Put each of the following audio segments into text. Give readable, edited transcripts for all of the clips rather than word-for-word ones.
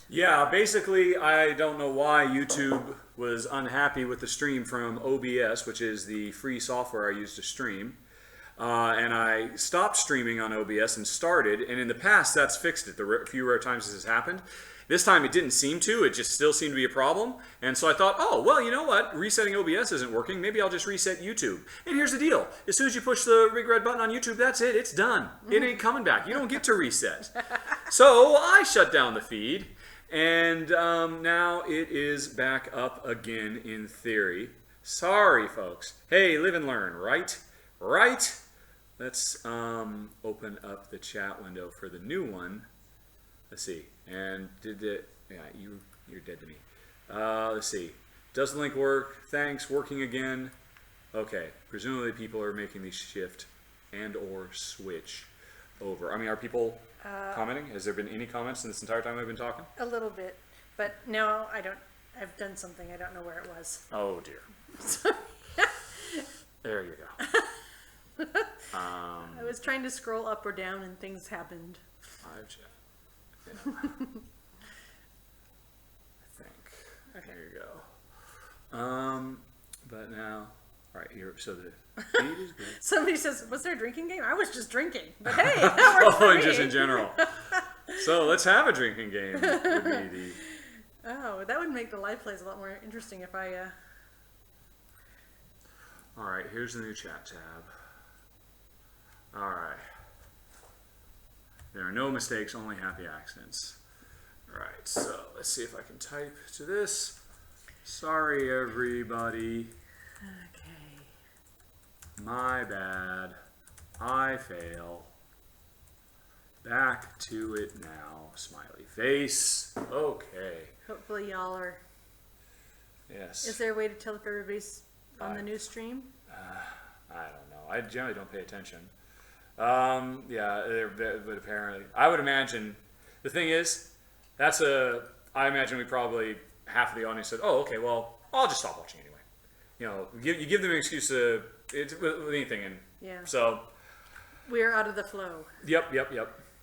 Yeah, basically, I don't know why YouTube was unhappy with the stream from OBS, which is the free software I use to stream. And I stopped streaming on OBS and started, and in the past that's fixed it, the few rare times this has happened. This time it didn't seem to, it just still seemed to be a problem. And so I thought, oh, well, you know what, resetting OBS isn't working, maybe I'll just reset YouTube. And here's the deal, as soon as you push the big red button on YouTube, that's it, it's done. It ain't coming back, you don't get to reset. So I shut down the feed, and now it is back up again in theory. Sorry, folks. Hey, live and learn, right? Right? Let's open up the chat window for the new one. Let's see. And did it? Yeah, you're dead to me. Let's see. Does the link work? Thanks. Working again. Okay. Presumably people are making the shift and or switch over. I mean, are people commenting? Has there been any comments in this entire time I've been talking? A little bit, but no, I don't. I've done something. I don't know where it was. Oh dear. There you go. I was trying to scroll up or down and things happened. Yeah. I think. Okay. There you go. But now, all right, here, so the feed is good. Somebody says, was there a drinking game? I was just drinking. But hey, that works for me. Just in general. So let's have a drinking game. Would be the... Oh, that would make the live plays a lot more interesting if I... All right, here's the new chat tab. All right. There are no mistakes, only happy accidents. All right, so let's see if I can type to this. Sorry, everybody. Okay. My bad. I fail. Back to it now. Smiley face. Okay. Hopefully y'all are... Yes. Is there a way to tell if everybody's on the new stream? I don't know. I generally don't pay attention. Yeah, but apparently, I would imagine, the thing is, I imagine we probably, half of the audience said, oh, okay, well, I'll just stop watching anyway. You know, you give them an excuse with anything, and yeah. So. We're out of the flow. Yep.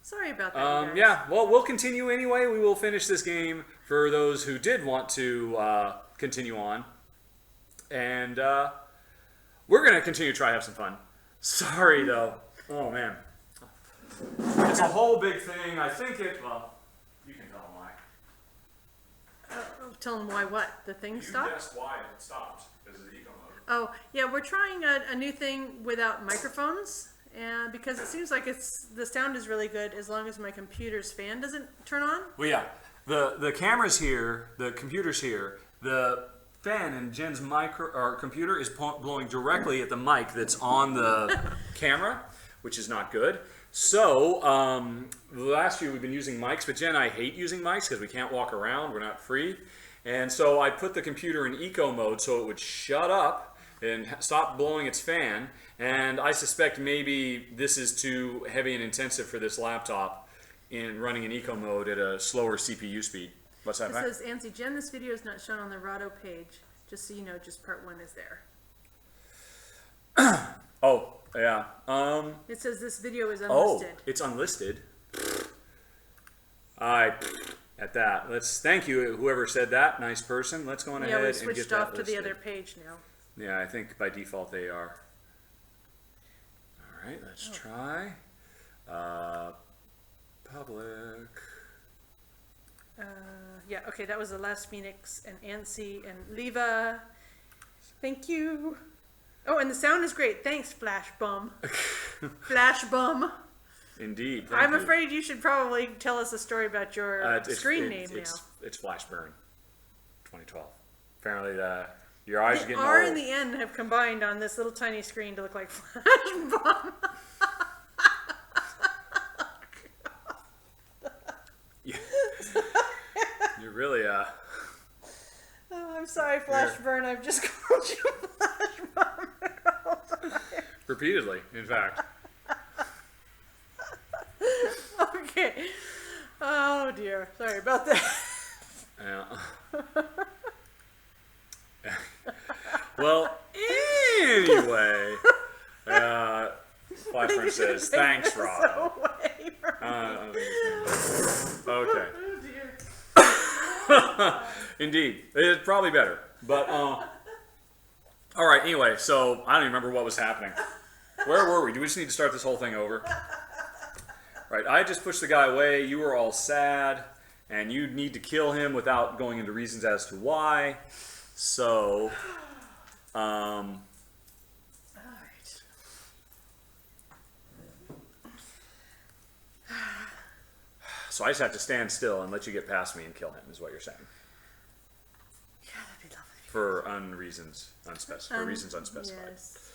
Sorry about that, you guys. Yeah, well, we'll continue anyway. We will finish this game for those who did want to continue on. And we're going to continue to try to have some fun. Sorry, though. Oh, man. It's a whole big thing. I think well, you can tell them why. Tell them why what? The thing stopped? You guessed why it stopped because of the eco mode. Oh, yeah, we're trying a new thing without microphones. And because it seems like the sound is really good as long as my computer's fan doesn't turn on. Well, yeah. The camera's here. The computer's here. The fan in Jen's computer is blowing directly at the mic that's on the camera, which is not good. So, the last few we've been using mics, but Jen and I hate using mics because we can't walk around, we're not free. And so I put the computer in eco mode so it would shut up and stop blowing its fan. And I suspect maybe this is too heavy and intensive for this laptop in running in eco mode at a slower CPU speed. What's that, It Mac? says, Ansi, Jen, this video is not shown on the Rahdo page. Just so you know, just part 1 is there. Oh, yeah. It says this video is unlisted. Oh, it's unlisted. At that. Thank you, whoever said that. Nice person. Let's go on ahead and get that listed. Yeah, we switched off to the other page now. Yeah, I think by default they are. All right, let's try. Public. Yeah, okay, that was the last Phoenix and Ansi and Leva. Thank you. Oh, and the sound is great. Thanks, Flash Bum. Flash Bum. Indeed. I'm afraid you should probably tell us a story about your screen name now. It's Flashburn 2012. Apparently, your eyes are getting old. The R and the N have combined on this little tiny screen to look like Flash Bum. You're really, Oh, I'm sorry, Flashburn. I've just called you Flash Bum. Repeatedly, in fact. Okay. Oh, dear. Sorry about that. Yeah. Well, anyway, Flashburn says, thanks, Rob. Okay. Oh, dear. Indeed. It's probably better. But, all right, anyway, so I don't even remember what was happening. Where were we? Do we just need to start this whole thing over? Right, I just pushed the guy away. You were all sad, and you need to kill him without going into reasons as to why. So, Alright. so I just have to stand still and let you get past me and kill him, is what you're saying. Yeah, that'd be lovely. For reasons unspecified. Yes.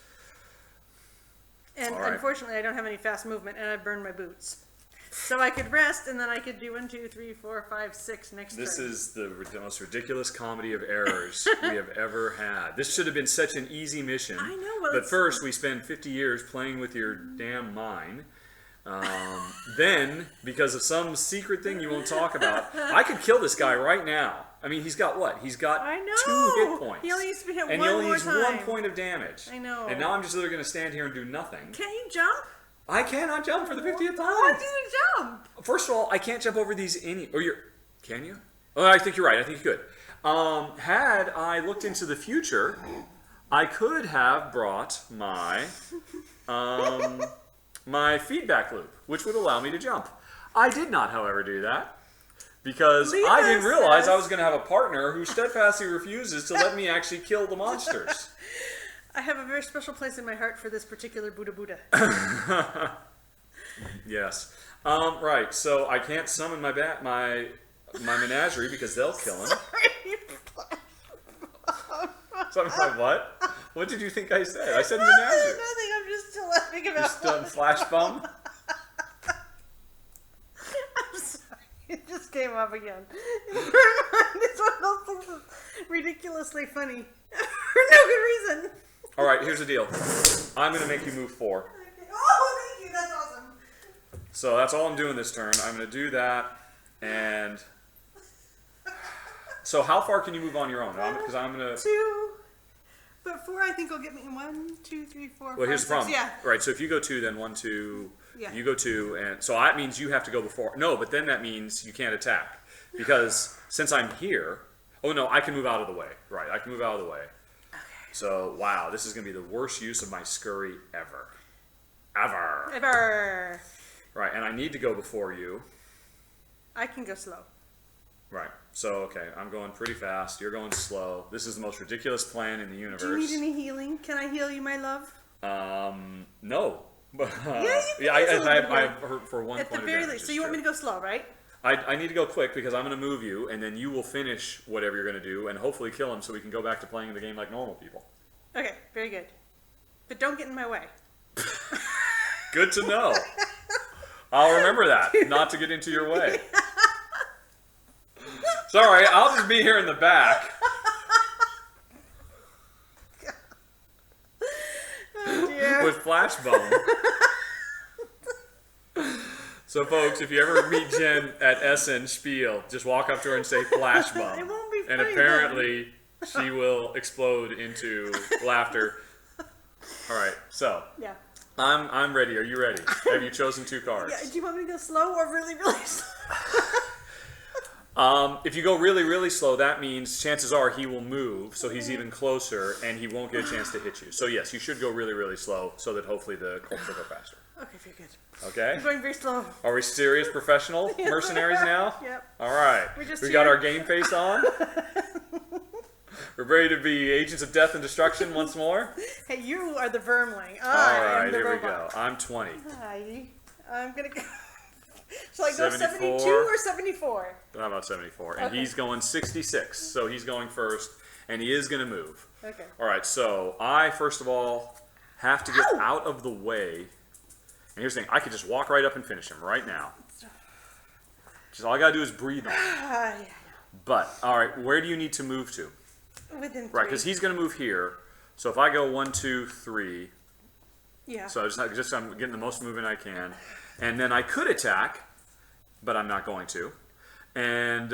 And All right. unfortunately, I don't have any fast movement, and I've burned my boots. So I could rest, and then I could do 1, 2, 3, 4, 5, 6 next turn. This is the most ridiculous comedy of errors we have ever had. This should have been such an easy mission. I know, well, but it's- first, we spend 50 years playing with your damn mine. Then, because of some secret thing you won't talk about, I could kill this guy right now. I mean, he's got what? He's got I 2 know. hit points. He only needs to be hit and one he only more needs time. 1 point of damage. I know. And now I'm just literally going to stand here and do nothing. Can't you jump? I cannot jump for the 50th time. I want you to jump. First of all, I can't jump over these can you? Oh, I think you're right. I think you could. Had I looked into the future, I could have brought my my feedback loop, which would allow me to jump. I did not, however, do that because Lena I didn't realize says- I was going to have a partner who steadfastly refuses to let me actually kill the monsters. I have a very special place in my heart for this particular Buddha. Yes. Right. So I can't summon my menagerie because they'll kill him. Something like what? What did you think I said? I said menagerie. Nothing. I'm just still laughing about. You're still in flash bum? I'm sorry. It just came up again. It's one of those things that's ridiculously funny for no good reason. All right. Here's the deal. I'm going to make you move 4. Oh, thank you. That's awesome. So that's all I'm doing this turn. I'm going to do that, and so how far can you move on your own? Because I'm going to. 2, but 4 I think will get me 1, 2, 3, 4. Well, here's the 5, 6. problem. Yeah. Right. So if you go 2, then 1, 2. Yeah. You go 2, and so that means you have to go before. No, but then that means you can't attack because since I'm here. Oh no, I can move out of the way. Right. I can move out of the way. Okay. So wow, this is going to be the worst use of my scurry ever. Ever. Ever. Right, and I need to go before you. I can go slow. Right. So, okay, I'm going pretty fast. You're going slow. This is the most ridiculous plan in the universe. Do you need any healing? Can I heal you, my love? No. Yeah, you can Yeah, use a little bit I've heard for 1 At point the of very damage. least. So you want me to go slow, right? I need to go quick because I'm going to move you, and then you will finish whatever you're going to do, and hopefully kill him so we can go back to playing the game like normal people. Okay, very good. But don't get in my way. Good to know. I'll remember that, not to get into your way. Sorry, I'll just be here in the back. Oh, dear. With flash bone. So, folks, if you ever meet Jen at Essen Spiel, just walk up to her and say flash bum. It won't be And funny, apparently, she will explode into laughter. All right, so Yeah. I'm ready. Are you ready? Have you chosen 2 cards? Yeah. Do you want me to go slow or really, really slow? If you go really, really slow, that means chances are he will move, so he's even closer, and he won't get a chance to hit you. So yes, you should go really, really slow, so that hopefully the corpse will go faster. Okay, very good. Okay? I'm going very slow. Are we serious professional mercenaries now? Yep. All right. We're just We got here. our game face on. We're ready to be agents of death and destruction once more. Hey, you are the vermling. All I right, am the here robot. we go. I'm 20. Hi. I'm gonna go. Shall I go 74. 72 or 74? How about 74? And Okay. he's going 66, so he's going first, and he is going to move. Okay. All right, so I, first of all, have to get Ow! out of the way. And here's the thing. I could just walk right up and finish him right now. Just all I got to do is breathe on him. Yeah. But, all right, where do you need to move to? Within 3. Right, because he's going to move here. So if I go 1, 2, 3, Yeah. so I'm getting the most movement I can. And then I could attack, but I'm not going to. And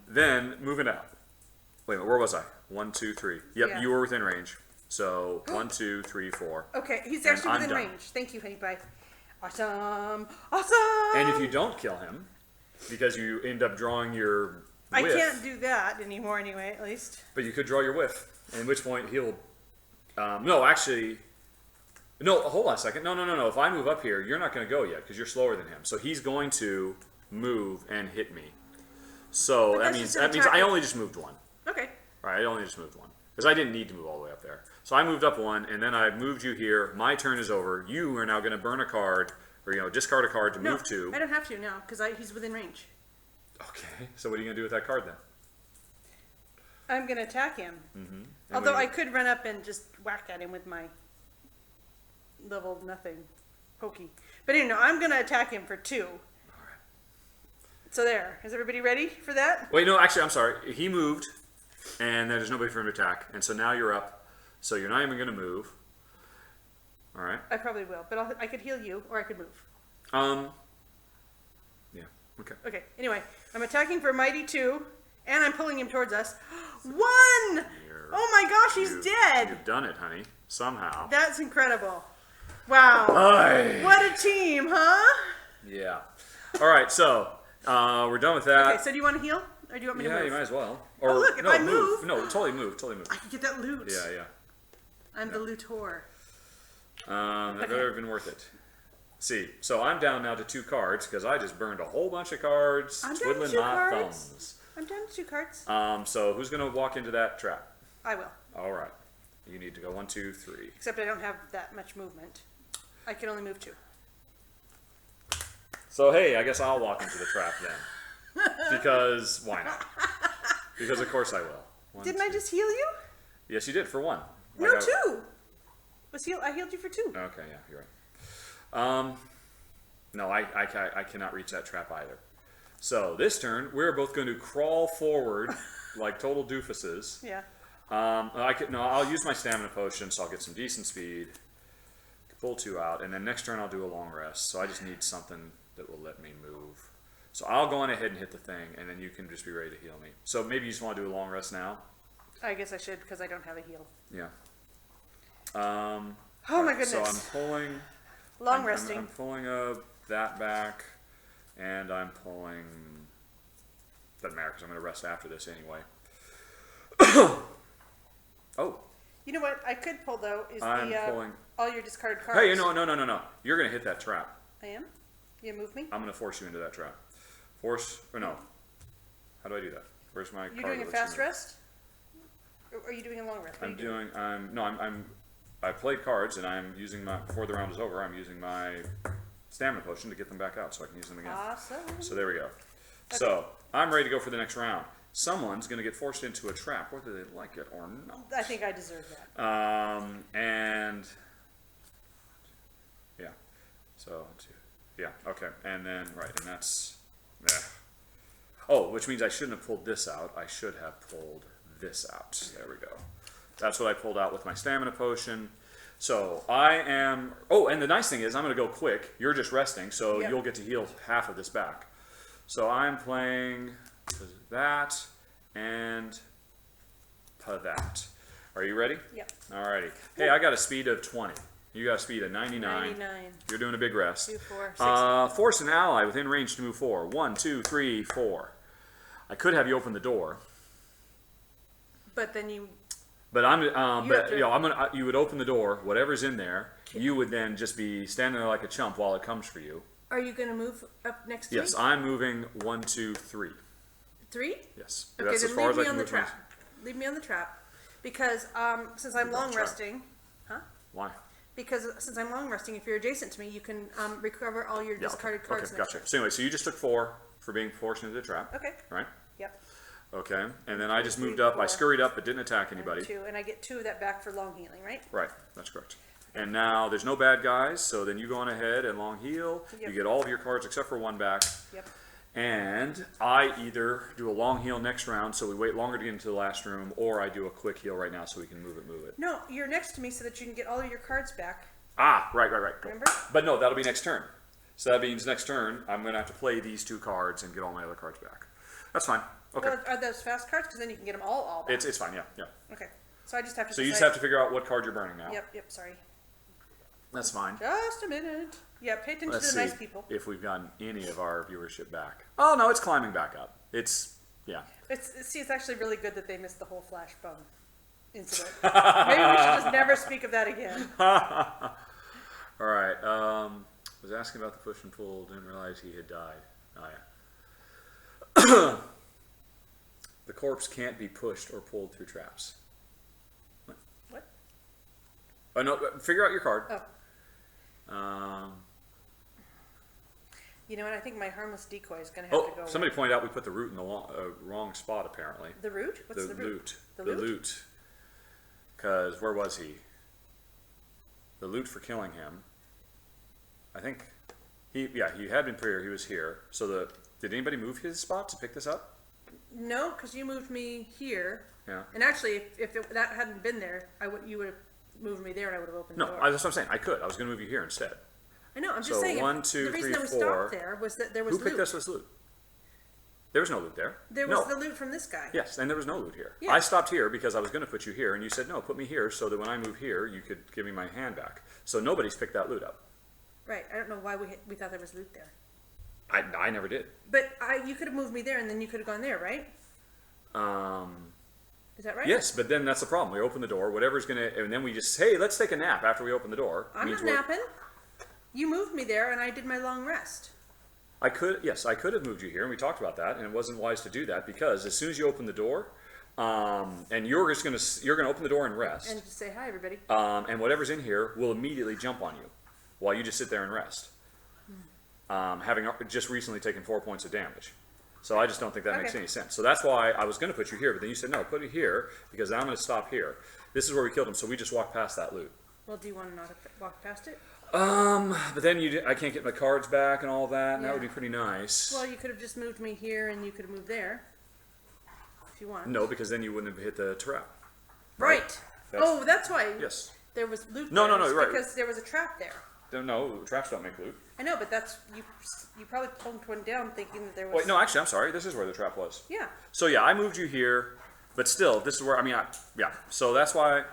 then moving out. Wait a minute, where was I? 1, 2, 3. Yep, Yeah. you were within range. So 1, 2, 3, 4. Okay, he's And actually I'm within done. range. Thank you, honey pie. Awesome. Awesome. And if you don't kill him, because you end up drawing your I whiff. can't do that anymore anyway, at least. But you could draw your whiff, in which point he'll... no, actually... No, hold on a second. No. If I move up here, you're not going to go yet because you're slower than him. So he's going to move and hit me. So But that that's means just an I attack. only just moved one. Okay. All right, I only just moved one because I didn't need to move all the way up there. So I moved up one, and then I moved you here. My turn is over. You are now going to burn a card, or discard a card to No, move to. I don't have to now because he's within range. Okay. So what are you going to do with that card then? I'm going to attack him. Mm-hmm. Although I could run up and just whack at him with my level nothing pokey. But anyway, I'm going to attack him for 2. So there. Is everybody ready for that? Wait, no, actually, I'm sorry. He moved, and there's nobody for him to attack, and so now you're up. So you're not even going to move. All right. I probably will, but I could heal you, or I could move. Yeah. Okay. Okay. Anyway, I'm attacking for mighty 2, and I'm pulling him towards us. 1! Oh my gosh, he's dead. You've done it, honey. Somehow. That's incredible. Wow. Aye. What a team, huh? Yeah. All right. So we're done with that. Okay. So do you want to heal, or do you want me to Yeah, move? you might as well. Oh, look, if no, I move- No, totally move. Totally move. I can get that loot. Yeah. I'm the lootor. That better have been worth it. See, so I'm down now to 2 cards because I just burned a whole bunch of cards, I'm down to twiddling 2 my cards. thumbs. I'm down to 2 cards. So who's gonna walk into that trap? I will. All right. You need to go 1, 2, 3. Except I don't have that much movement. I can only move 2. So hey, I guess I'll walk into the trap then. Because why not? Because of course I will. 1, Didn't I 2. just heal you? Yes, you did for 1. No, 2. I healed you for 2. Okay, yeah, you're right. No, I cannot reach that trap either. So this turn, we're both going to crawl forward like total doofuses. Yeah. I'll use my stamina potion, so I'll get some decent speed. Pull 2 out, and then next turn I'll do a long rest. So I just need something that will let me move. So I'll go on ahead and hit the thing, and then you can just be ready to heal me. So maybe you just want to do a long rest now. I guess I should because I don't have a heal. Yeah. Oh my goodness. So I'm pulling. Long resting. I'm pulling that back, and I'm pulling. Doesn't matter because I'm going to rest after this anyway. Oh. You know what I could pull though is I'm pulling. all your discarded cards. Hey, no. You're going to hit that trap. I am? You move me? I'm going to force you into that trap. Or no. How do I do that? Where's my You're card doing a that lets fast you move? rest? Or are you doing a long rest? What are I'm you doing? doing. I played cards, and I'm using my. Before the round is over, I'm using my stamina potion to get them back out, so I can use them again. Awesome. So there we go. Okay. So I'm ready to go for the next round. Someone's going to get forced into a trap, whether they like it or not. I think I deserve that. And yeah. So yeah. Okay. And then and that's. Yeah. Oh, which means I shouldn't have pulled this out. I should have pulled this out. There we go. That's what I pulled out with my stamina potion. So I am... Oh, and the nice thing is I'm going to go quick. You're just resting, so Yep. you'll get to heal half of this back. So I'm playing that and that. Are you ready? Yep. Alrighty. Hey, I got a speed of 20. You got a speed of 99. 99. You're doing a big rest. 2, 4, 6. Force an ally within range to move forward. 1, 2, 3, 4. I could have you open the door. But then you... But I'm to- you would open the door, whatever's in there, you would then just be standing there like a chump while it comes for you. Are you going to move up next to Yes, me? I'm moving 1, 2, 3. 3? Yes. Okay, That's then as far leave as I me can on the move my- trap. Leave me on the trap. Because since I'm Leave on long the trap. resting... Huh? Why? Because since I'm long resting, if you're adjacent to me, you can recover all your Yeah, discarded okay. cards Okay, next gotcha. So anyway, so you just took 4 for being forced into the trap, turn. Okay. right? Yep. Okay, and then I just 3, moved up. I 4. scurried up but didn't attack anybody. 2, and I get 2 of that back for long healing, right? Right, that's correct. And now there's no bad guys, so then you go on ahead and long heal. Yep. You get all of your cards except for 1 back. Yep. And I either do a long heal next round, so we wait longer to get into the last room, or I do a quick heal right now so we can move it. No, you're next to me so that you can get all of your cards back. Ah, right. Go. Remember? But no, that'll be next turn. So that means next turn, I'm going to have to play these 2 cards and get all my other cards back. That's fine. Okay. Well, are those fast cards? Because then you can get them all back. It's fine, yeah. Okay. So I just have to So you just decide- have to figure out what card you're burning now. Yep, sorry. That's fine. Just a minute. Yeah, pay attention Let's to see the nice people. if we've gotten any of our viewership back. Oh, no, it's climbing back up. It's Yeah. It's actually really good that they missed the whole flash bomb incident. Maybe we should just never speak of that again. All right. Was asking about the push and pull. Didn't realize he had died. Oh yeah. The corpse can't be pushed or pulled through traps. What? Oh no! Figure out your card. Oh. You know what? I think my harmless decoy is going to have to go. Somebody pointed out we put the root in the wrong spot, apparently. The root? What's the root? Loot. The The loot? loot. Because where was he? The loot for killing him. I think he had been here. He was here. So did anybody move his spot to pick this up? No, because you moved me here. Yeah. And actually, if that hadn't been there, you would have moved me there, and I would have opened No, the door. that's what I'm saying. I could. I was going to move you here instead. I know. I'm just So saying. 1, 2, the reason 3, that we 4. stopped there was that there was Who picked loot. us with loot? There was no loot there. There was the loot from this guy. Yes, and there was no loot here. Yeah. I stopped here because I was going to put you here, and you said, no, put me here so that when I move here, you could give me my hand back. So nobody's picked that loot up. Right. I don't know why we thought there was loot there. I never did. But you could have moved me there, and then you could have gone there, right? Is that right? Yes, but then that's the problem. We open the door, whatever's going to, and then we just, hey, let's take a nap after we open the door. I'm not napping. You moved me there, and I did my long rest. I could have moved you here, and we talked about that, and it wasn't wise to do that because as soon as you open the door, and you're going to open the door and rest, And just say hi, everybody. and whatever's in here will immediately jump on you while you just sit there and rest, having just recently taken 4 points of damage. So I just don't think that makes Okay. any sense. So that's why I was going to put you here, but then you said no, put it here because I'm going to stop here. This is where we killed him, so we just walked past that loot. Well, do you want to not walk past it? But then I can't get my cards back and all that, and that Yeah. would be pretty nice. Well, you could have just moved me here, and you could have moved there, if you want. No, because then you wouldn't have hit the trap. Right. That's why. Yes. There was loot. No, there. no, It's right. Because there was a trap there. No, traps don't make loot. I know, but that's you probably pulled one down thinking that there was. Wait, no, actually, I'm sorry. This is where the trap was. Yeah. So yeah, I moved you here, but still, this is where So that's why.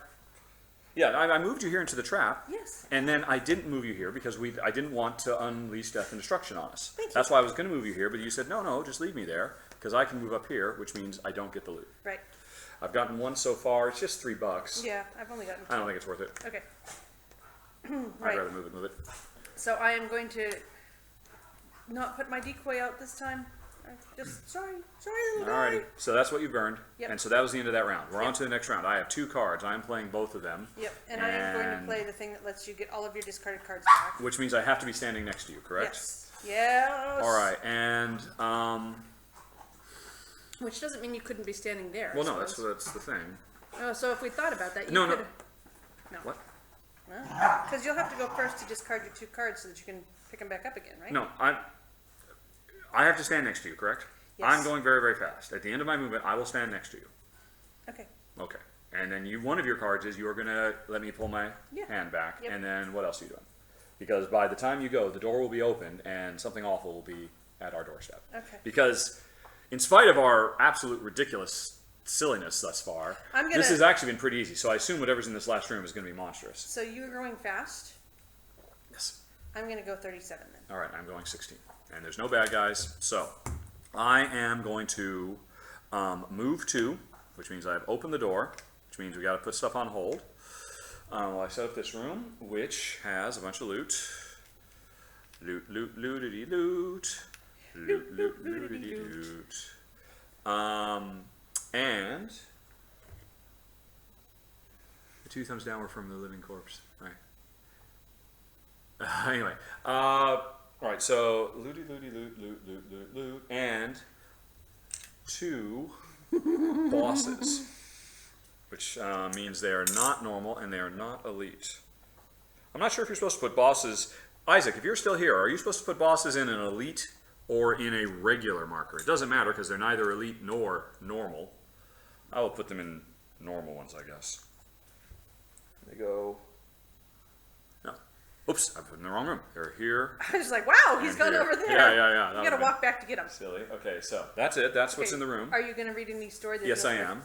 Yeah, I moved you here into the trap. Yes. And then I didn't move you here because I didn't want to unleash death and destruction on us. Thank you. That's why I was going to move you here, but you said no, just leave me there because I can move up here, which means I don't get the loot. Right. I've gotten one so far. It's just $3. Yeah, I've only gotten two. I don't think it's worth it. Okay. I'd Right. rather move it. So I am going to not put my decoy out this time. Just sorry, little guy. Alrighty, so that's what you burned, Yep. and so that was the end of that round. We're on Yep. to the next round. I have 2 cards. I am playing both of them. Yep, and I am going to And- play the thing that lets you get all of your discarded cards back. Which means I have to be standing next to you, correct? Yes. Yes. All right, and Which doesn't mean you couldn't be standing there. well, no, that's the thing. Oh, so if we thought about that, you No, no. could. No. What? Because you'll have to go first to discard your 2 cards so that you can pick them back up again, right? No, I have to stand next to you, correct? Yes. I'm going very, very fast. At the end of my movement, I will stand next to you. Okay. Okay. And then one of your cards is you're gonna let me pull my Yeah. hand back, Yep. and then what else are you doing? Because by the time you go, the door will be opened, and something awful will be at our doorstep. Okay. Because, in spite of our absolute ridiculous silliness thus far, I'm this gonna- has actually been pretty easy. So I assume whatever's in this last room is going to be monstrous. So you're going fast. Yes. I'm going to go 37 then. All right, I'm going 16, and there's no bad guys. So I am going to move 2, which means I have opened the door, which means we got to put stuff on hold. While I set up this room, which has a bunch of loot. Loot, lootity, loot. Loot, lootity, loot. And the 2 thumbs down were from the living corpse, right? Anyway, all right. So looty, looty, loot, loot, loot, loot, loot, and 2 bosses, which means they are not normal and they are not elite. I'm not sure if you're supposed to put bosses. Isaac, if you're still here, are you supposed to put bosses in an elite or in a regular marker? It doesn't matter because they're neither elite nor normal. I will put them in normal ones, I guess. They go. No. Oops, I put them in the wrong room. They're here. I was like, wow, he's and gone here. over there. Yeah. You got to walk back to get him. Silly. Okay, so that's it. That's what's in the room. Are you going to read any story? Yes, I am.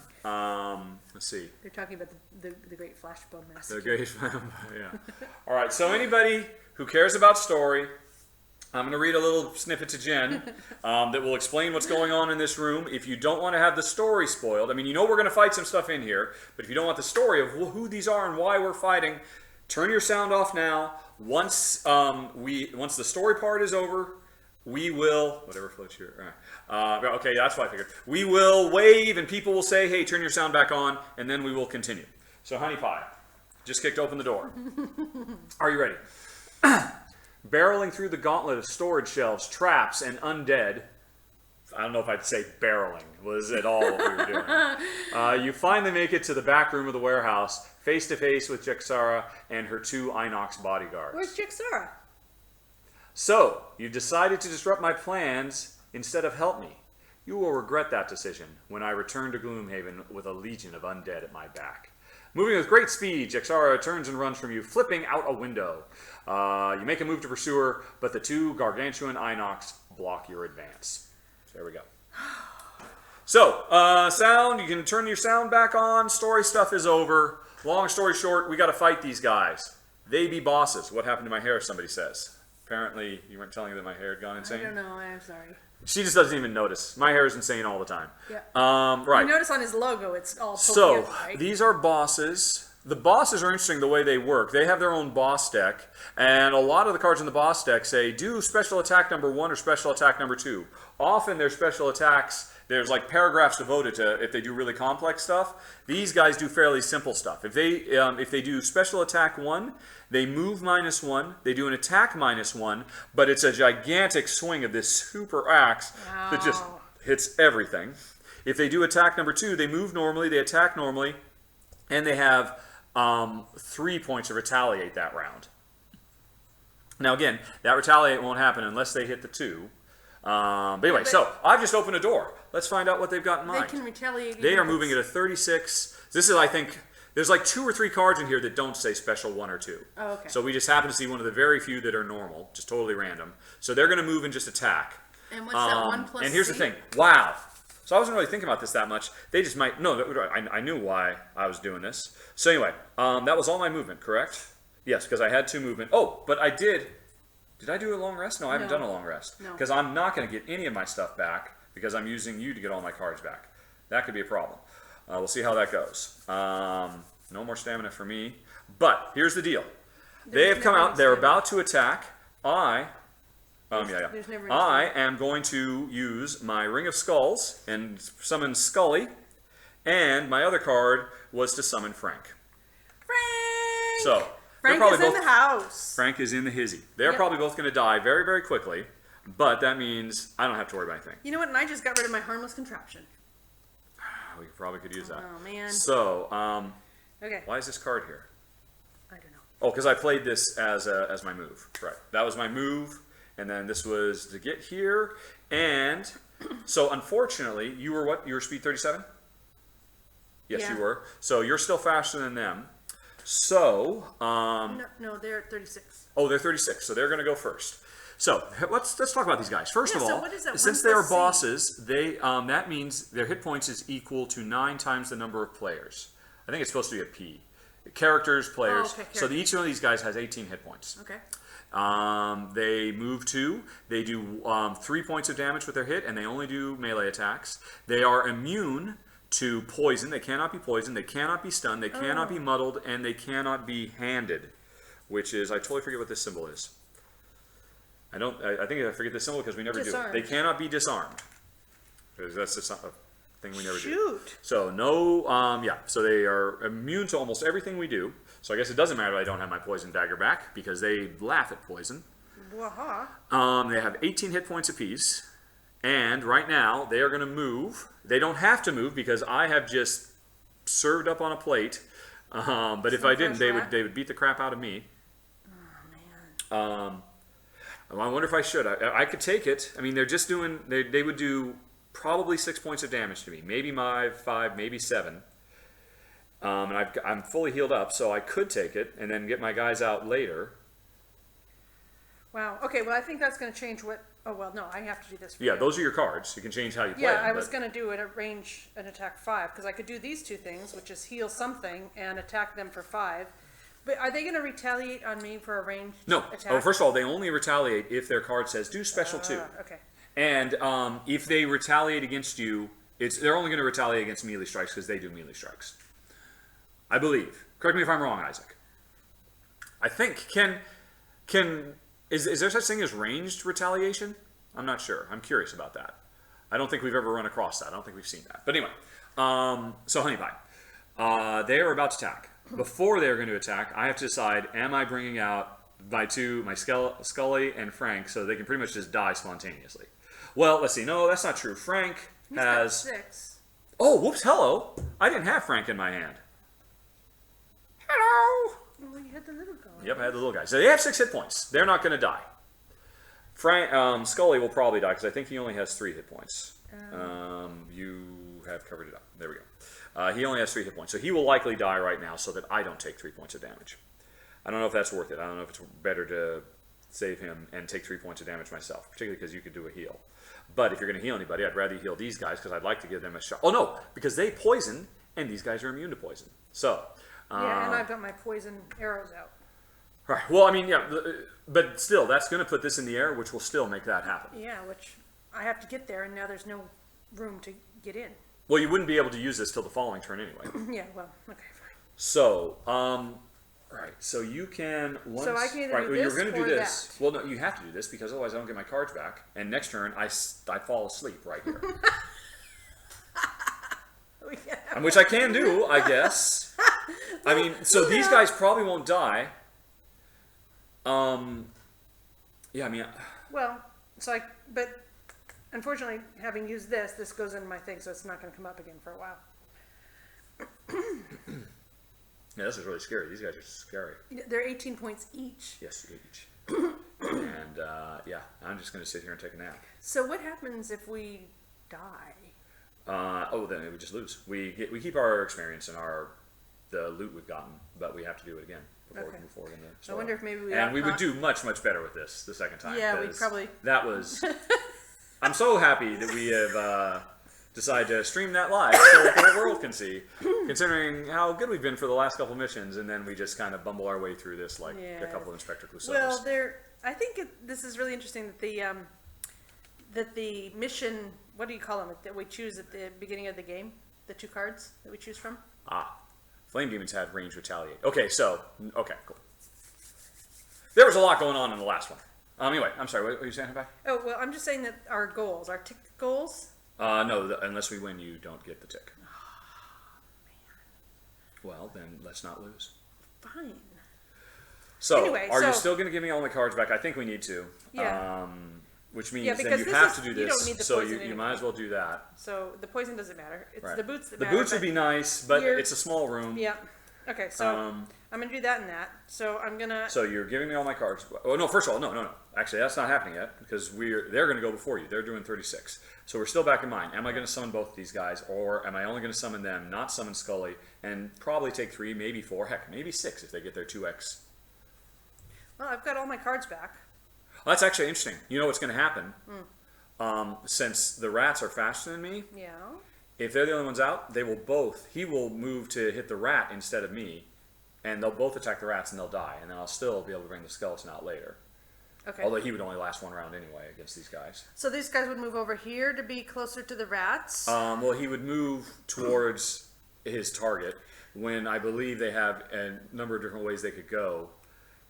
Let's see. They're talking about the Great Flashbone Massacre. The great, yeah. All right. So anybody who cares about story, I'm going to read a little snippet to Jen that will explain what's going on in this room. If you don't want to have the story spoiled, I mean, you know we're going to fight some stuff in here, but if you don't want the story of who these are and why we're fighting, turn your sound off now. Once once the story part is over, we will, whatever floats your, okay, that's what I figured. We will wave and people will say, hey, turn your sound back on, and then we will continue. So, Honey Pie, just kicked open the door. Are you ready? Barreling through the gauntlet of storage shelves, traps, and undead. I don't know if I'd say barreling was at all what we were doing. You finally make it to the back room of the warehouse, face to face with Jexara and her 2 Inox bodyguards. Where's Jexara? So, you decided to disrupt my plans instead of help me. You will regret that decision when I return to Gloomhaven with a legion of undead at my back. Moving with great speed, Jexara turns and runs from you, flipping out a window. You make a move to pursue her, but the 2 gargantuan Inox block your advance. There we go. So, sound, you can turn your sound back on. Story stuff is over. Long story short, we got to fight these guys. They be bosses. What happened to my hair, somebody says. Apparently, you weren't telling me that my hair had gone insane. I don't know. I'm sorry. She just doesn't even notice. My hair is insane all the time. Yeah. Right. You notice on his logo, it's all pokey So, up, right? these are bosses. The bosses are interesting the way they work. They have their own boss deck, and a lot of the cards in the boss deck say, do special attack number 1 or special attack number 2. Often their special attacks, there's like paragraphs devoted to if they do really complex stuff. These guys do fairly simple stuff. If they do special attack 1, they move -1, they do an attack -1, but it's a gigantic swing of this super axe that just hits everything. If they do attack number 2, they move normally, they attack normally, and they have 3 points to retaliate that round. Now again, that retaliate won't happen unless they hit the 2. But anyway, so I've just opened a door. Let's find out what they've got in mind. They can retaliate. They are moving at a 36. This is, I think, there's like 2 or 3 cards in here that don't say special 1 or 2. Oh, okay. So we just happen to see one of the very few that are normal, just totally random. So they're going to move and just attack. And what's that 1 plus And here's the C? thing. Wow. So I wasn't really thinking about this that much. They just might, no, I knew why I was doing this. So anyway, that was all my movement, correct? Yes, because I had 2 movement. Oh, but I did I do a long rest? No, I haven't done a long rest. No. Because I'm not going to get any of my stuff back because I'm using you to get all my cards back. That could be a problem. We'll see how that goes. No more stamina for me. But here's the deal. They have come out. They're about to attack. I am going to use my Ring of Skulls and summon Scully. And my other card was to summon Frank. Frank! So, Frank is in the house. Frank is in the hizzy. They're probably both going to die very, very quickly. But that means I don't have to worry about anything. You know what? And I just got rid of my harmless contraption. We probably could use that. Oh, man. So, Okay. why is this card here? I don't know. Oh, because I played this as my move. Right. That was my move. And then this was to get here. And so, unfortunately, you were what? You were speed 37? Yes, Yeah. you were. So, you're still faster than them. So, No, they're at 36. oh, they're 36. So, they're going to go first. So, let's talk about these guys. First of so all, what is that, since 1 they are plus C? bosses, they that means their hit points is equal to 9 times the number of players. I think it's supposed to be a P. Characters, players. Oh, okay, so each one of these guys has 18 hit points. Okay. They move 2. They do 3 points of damage with their hit, and they only do melee attacks. They are immune to poison. They cannot be poisoned. They cannot be stunned. They cannot be muddled, and they cannot be handed, which is, I totally forget what this symbol is. I think I forget the symbol because we never Disarmed. do it. They cannot be disarmed. Because that's just a thing we never do. Shoot. So no, so they are immune to almost everything we do. So I guess it doesn't matter that I don't have my poison dagger back because they laugh at poison. Waha. They have 18 hit points apiece. And right now, they are going to move. They don't have to move because I have just served up on a plate. But if I didn't, they would beat the crap out of me. Oh, man. I wonder if I should. I could take it. I mean, they're just doing. They would do probably 6 points of damage to me. Maybe 5, maybe 7. And I'm fully healed up, so I could take it and then get my guys out later. Wow. Okay, well, I think that's going to change what... Oh, well, no, I have to do this for Yeah, you. those are your cards. You can change how you play Yeah, them, I was going to do it at range and attack 5, because I could do these 2 things, which is heal something and attack them for 5. But are they going to retaliate on me for a ranged No. attack? Oh, first of all, they only retaliate if their card says do special 2. Okay. And if they retaliate against you, they're only going to retaliate against melee strikes because they do melee strikes. I believe. Correct me if I'm wrong, Isaac. I think is there such thing as ranged retaliation? I'm not sure. I'm curious about that. I don't think we've ever run across that. I don't think we've seen that. But anyway, so Honey Pie, they are about to attack. Before they're going to attack, I have to decide: am I bringing out my Scully and Frank, so they can pretty much just die spontaneously? Well, let's see. No, that's not true. Frank has 6. Oh, whoops! Hello. I didn't have Frank in my hand. Hello. Well, you had the little guy. Yep, I had the little guy. So they have 6 hit points. They're not going to die. Scully will probably die because I think he only has 3 hit points. You have covered it up. There we go. He only has 3 hit points, so he will likely die right now so that I don't take 3 points of damage. I don't know if that's worth it. I don't know if it's better to save him and take 3 points of damage myself, particularly because you could do a heal. But if you're going to heal anybody, I'd rather heal these guys because I'd like to give them a shot. Oh, no, because they poison, and these guys are immune to poison. So... yeah, and I've got my poison arrows out. Right. Well, I mean, yeah, but still, that's going to put this in the air, which will still make that happen. Yeah, which I have to get there, and now there's no room to get in. Well, you wouldn't be able to use this till the following turn anyway. Yeah, well, okay, fine. So, right. So you can once. So I can either right, do you're this going to or do this. that. Well, no, you have to do this because otherwise I don't get my cards back. And next turn I fall asleep right here, which I can do, I guess. I mean, so these guys probably won't die. Yeah, I mean. Well, but unfortunately, having used this goes in my thing, so it's not going to come up again for a while. Yeah, this is really scary. These guys are scary. They're 18 points each. Yes, each. And yeah, I'm just going to sit here and take a nap. So what happens if we die? Then we just lose. We keep our experience and the loot we've gotten, but we have to do it again before we move forward in the story. I wonder if maybe we would do much better with this the second time. Yeah, we'd probably. That was. I'm so happy that we have decided to stream that live so the whole world can see, considering how good we've been for the last couple missions, and then we just kind of bumble our way through this like a couple of Inspector Clouseaus. Well, I think this is really interesting that the mission. What do you call them? That we choose at the beginning of the game, the 2 cards that we choose from. Flame Demons had range retaliate. Okay, cool. There was a lot going on in the last one. Anyway, I'm sorry, what were you saying about? Oh, well, I'm just saying that our goals, our tick goals. No, unless we win, you don't get the tick. Well, then let's not lose. Fine. So, anyway, are you still going to give me all my cards back? I think we need to. Yeah. Which means Yeah, then you because have to do you this. don't need the So poison you might as well do that. So the poison doesn't matter. It's Right. the boots that The matter. boots would be nice, but it's a small room. Yeah. Okay, so I'm going to do that and that. So I'm going to... So you're giving me all my cards. Oh, no, first of all, no. Actually, that's not happening yet because they're going to go before you. They're doing 36. So we're still back in mind. Am I going to summon both of these guys, or am I only going to summon them, not summon Scully, and probably take 3, maybe 4, heck, maybe 6 if they get their 2x? Well, I've got all my cards back. Well, that's actually interesting. You know what's going to happen? Since the rats are faster than me, Yeah. if they're the only ones out, he will move to hit the rat instead of me, and they'll both attack the rats and they'll die, and then I'll still be able to bring the skeleton out later. Okay. Although he would only last 1 round anyway against these guys. So these guys would move over here to be closer to the rats. Well, he would move towards his target when I believe they have a number of different ways they could go.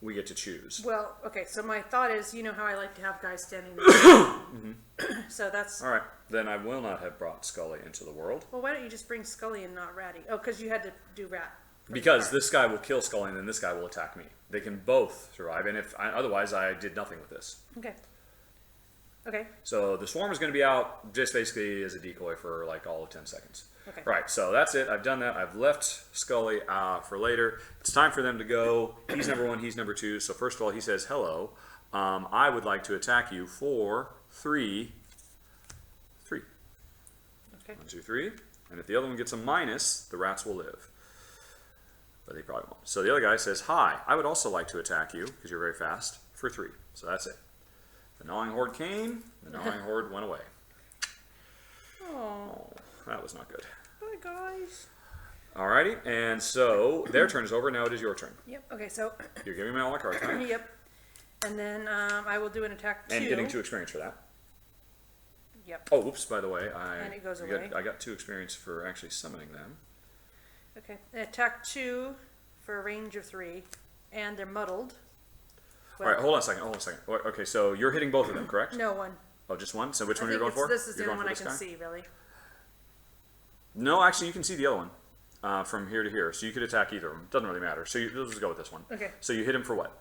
We get to choose. Well, okay, so my thought is, you know how I like to have guys standing there. So that's... All right, then I will not have brought Scully into the world. Well, why don't you just bring Scully and not Ratty? Oh, because you had to do Rat. Because this guy will kill Scully and then this guy will attack me. They can both survive, and otherwise I did nothing with this. Okay. Okay. So the swarm is going to be out just basically as a decoy for like all of 10 seconds. Okay. Right, so that's it. I've done that. I've left Scully for later. It's time for them to go. He's number 1, he's number 2. So first of all, he says, hello. I would like to attack you for 3. 3. Okay. 1, 2, 3. And if the other one gets a minus, the rats will live. But they probably won't. So the other guy says, hi, I would also like to attack you, because you're very fast, for 3. So that's it. The gnawing horde came, the gnawing horde went away. Oh. That was not good. Hi, guys. Alrighty, and so their turn is over. Now it is your turn. Yep. Okay, so You're giving me all my cards, right? yep. And then I will do an attack 2. And getting 2 experience for that. Yep. Oh, oops, by the way, And it goes away. I got 2 experience for actually summoning them. Okay. Attack 2 for a range of 3, and they're muddled. Well, Alright, hold on a second. Okay, so you're hitting both of them, correct? No one. Oh, just one? So which one I are you going think for? this is the You're only going one I for can this guy? see, really. No, actually, you can see the other one from here to here. So you could attack either of them. Doesn't really matter. So let's just go with this one. Okay. So you hit him for what?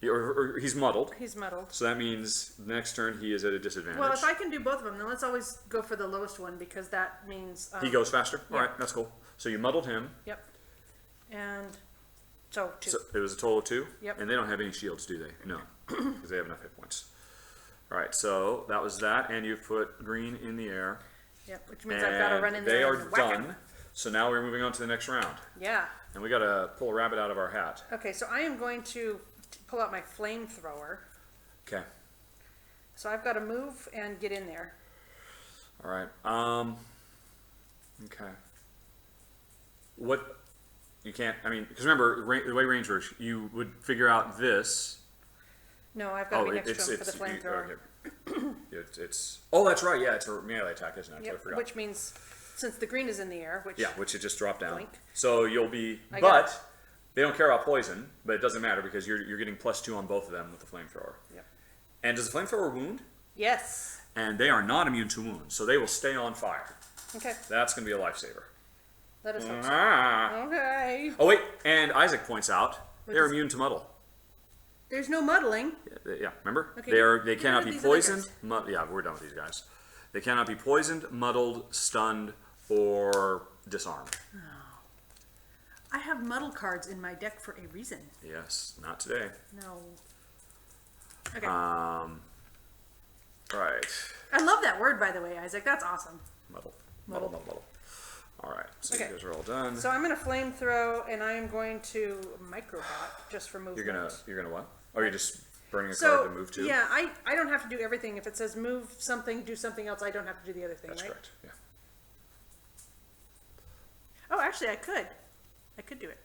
Or he's muddled. He's muddled. So that means the next turn he is at a disadvantage. Well, if I can do both of them, then let's always go for the lowest one because that means he goes faster? yeah. Alright, that's cool. So you muddled him. Yep. And so 2. So it was a total of 2? Yep. And they don't have any shields, do they? No. Because they have enough hit points. Alright, so that was that, and you've put green in the air. Yep, which means I've got to run in they there are and whack done. him. So now we're moving on to the next round. Yeah. And we gotta pull a rabbit out of our hat. Okay, so I am going to pull out my flamethrower. Okay. So I've got to move and get in there. Alright. Okay. What you can't, I mean, because remember, the way range works, you would figure out this. No, I've got to be next to him for the flamethrower. Oh, that's right, yeah, it's a melee attack, isn't it? I Yep, forgot. which means since the green is in the air, which Yeah, which it just dropped down. Blink. So you'll be, I got it. but they don't care about poison, but it doesn't matter because you're getting +2 on both of them with the flamethrower. Yep. And does the flamethrower wound? Yes. And they are not immune to wounds, so they will stay on fire. Okay. That's going to be a lifesaver. Let us hope so. Ah. Okay. Oh wait, and Isaac points out they're is- immune to muddle. There's no muddling. Yeah, remember? Okay, They get cannot rid of be these other poisoned. guys. Yeah, we're done with these guys. They cannot be poisoned, muddled, stunned, or disarmed. I have muddle cards in my deck for a reason. Yes, not today. No. Okay. Right. I love that word, by the way, Isaac. That's awesome. Muddle. Muddle. Muddle. All right. So Okay. you guys are all done. So I'm going to flamethrow, and I am going to microbot just for movement. You're gonna what? Oh, you're just burning a So, card to move to? yeah, I don't have to do everything. If it says move something, do something else, I don't have to do the other thing, That's right? correct. Yeah. Oh, actually, I could. I could do it.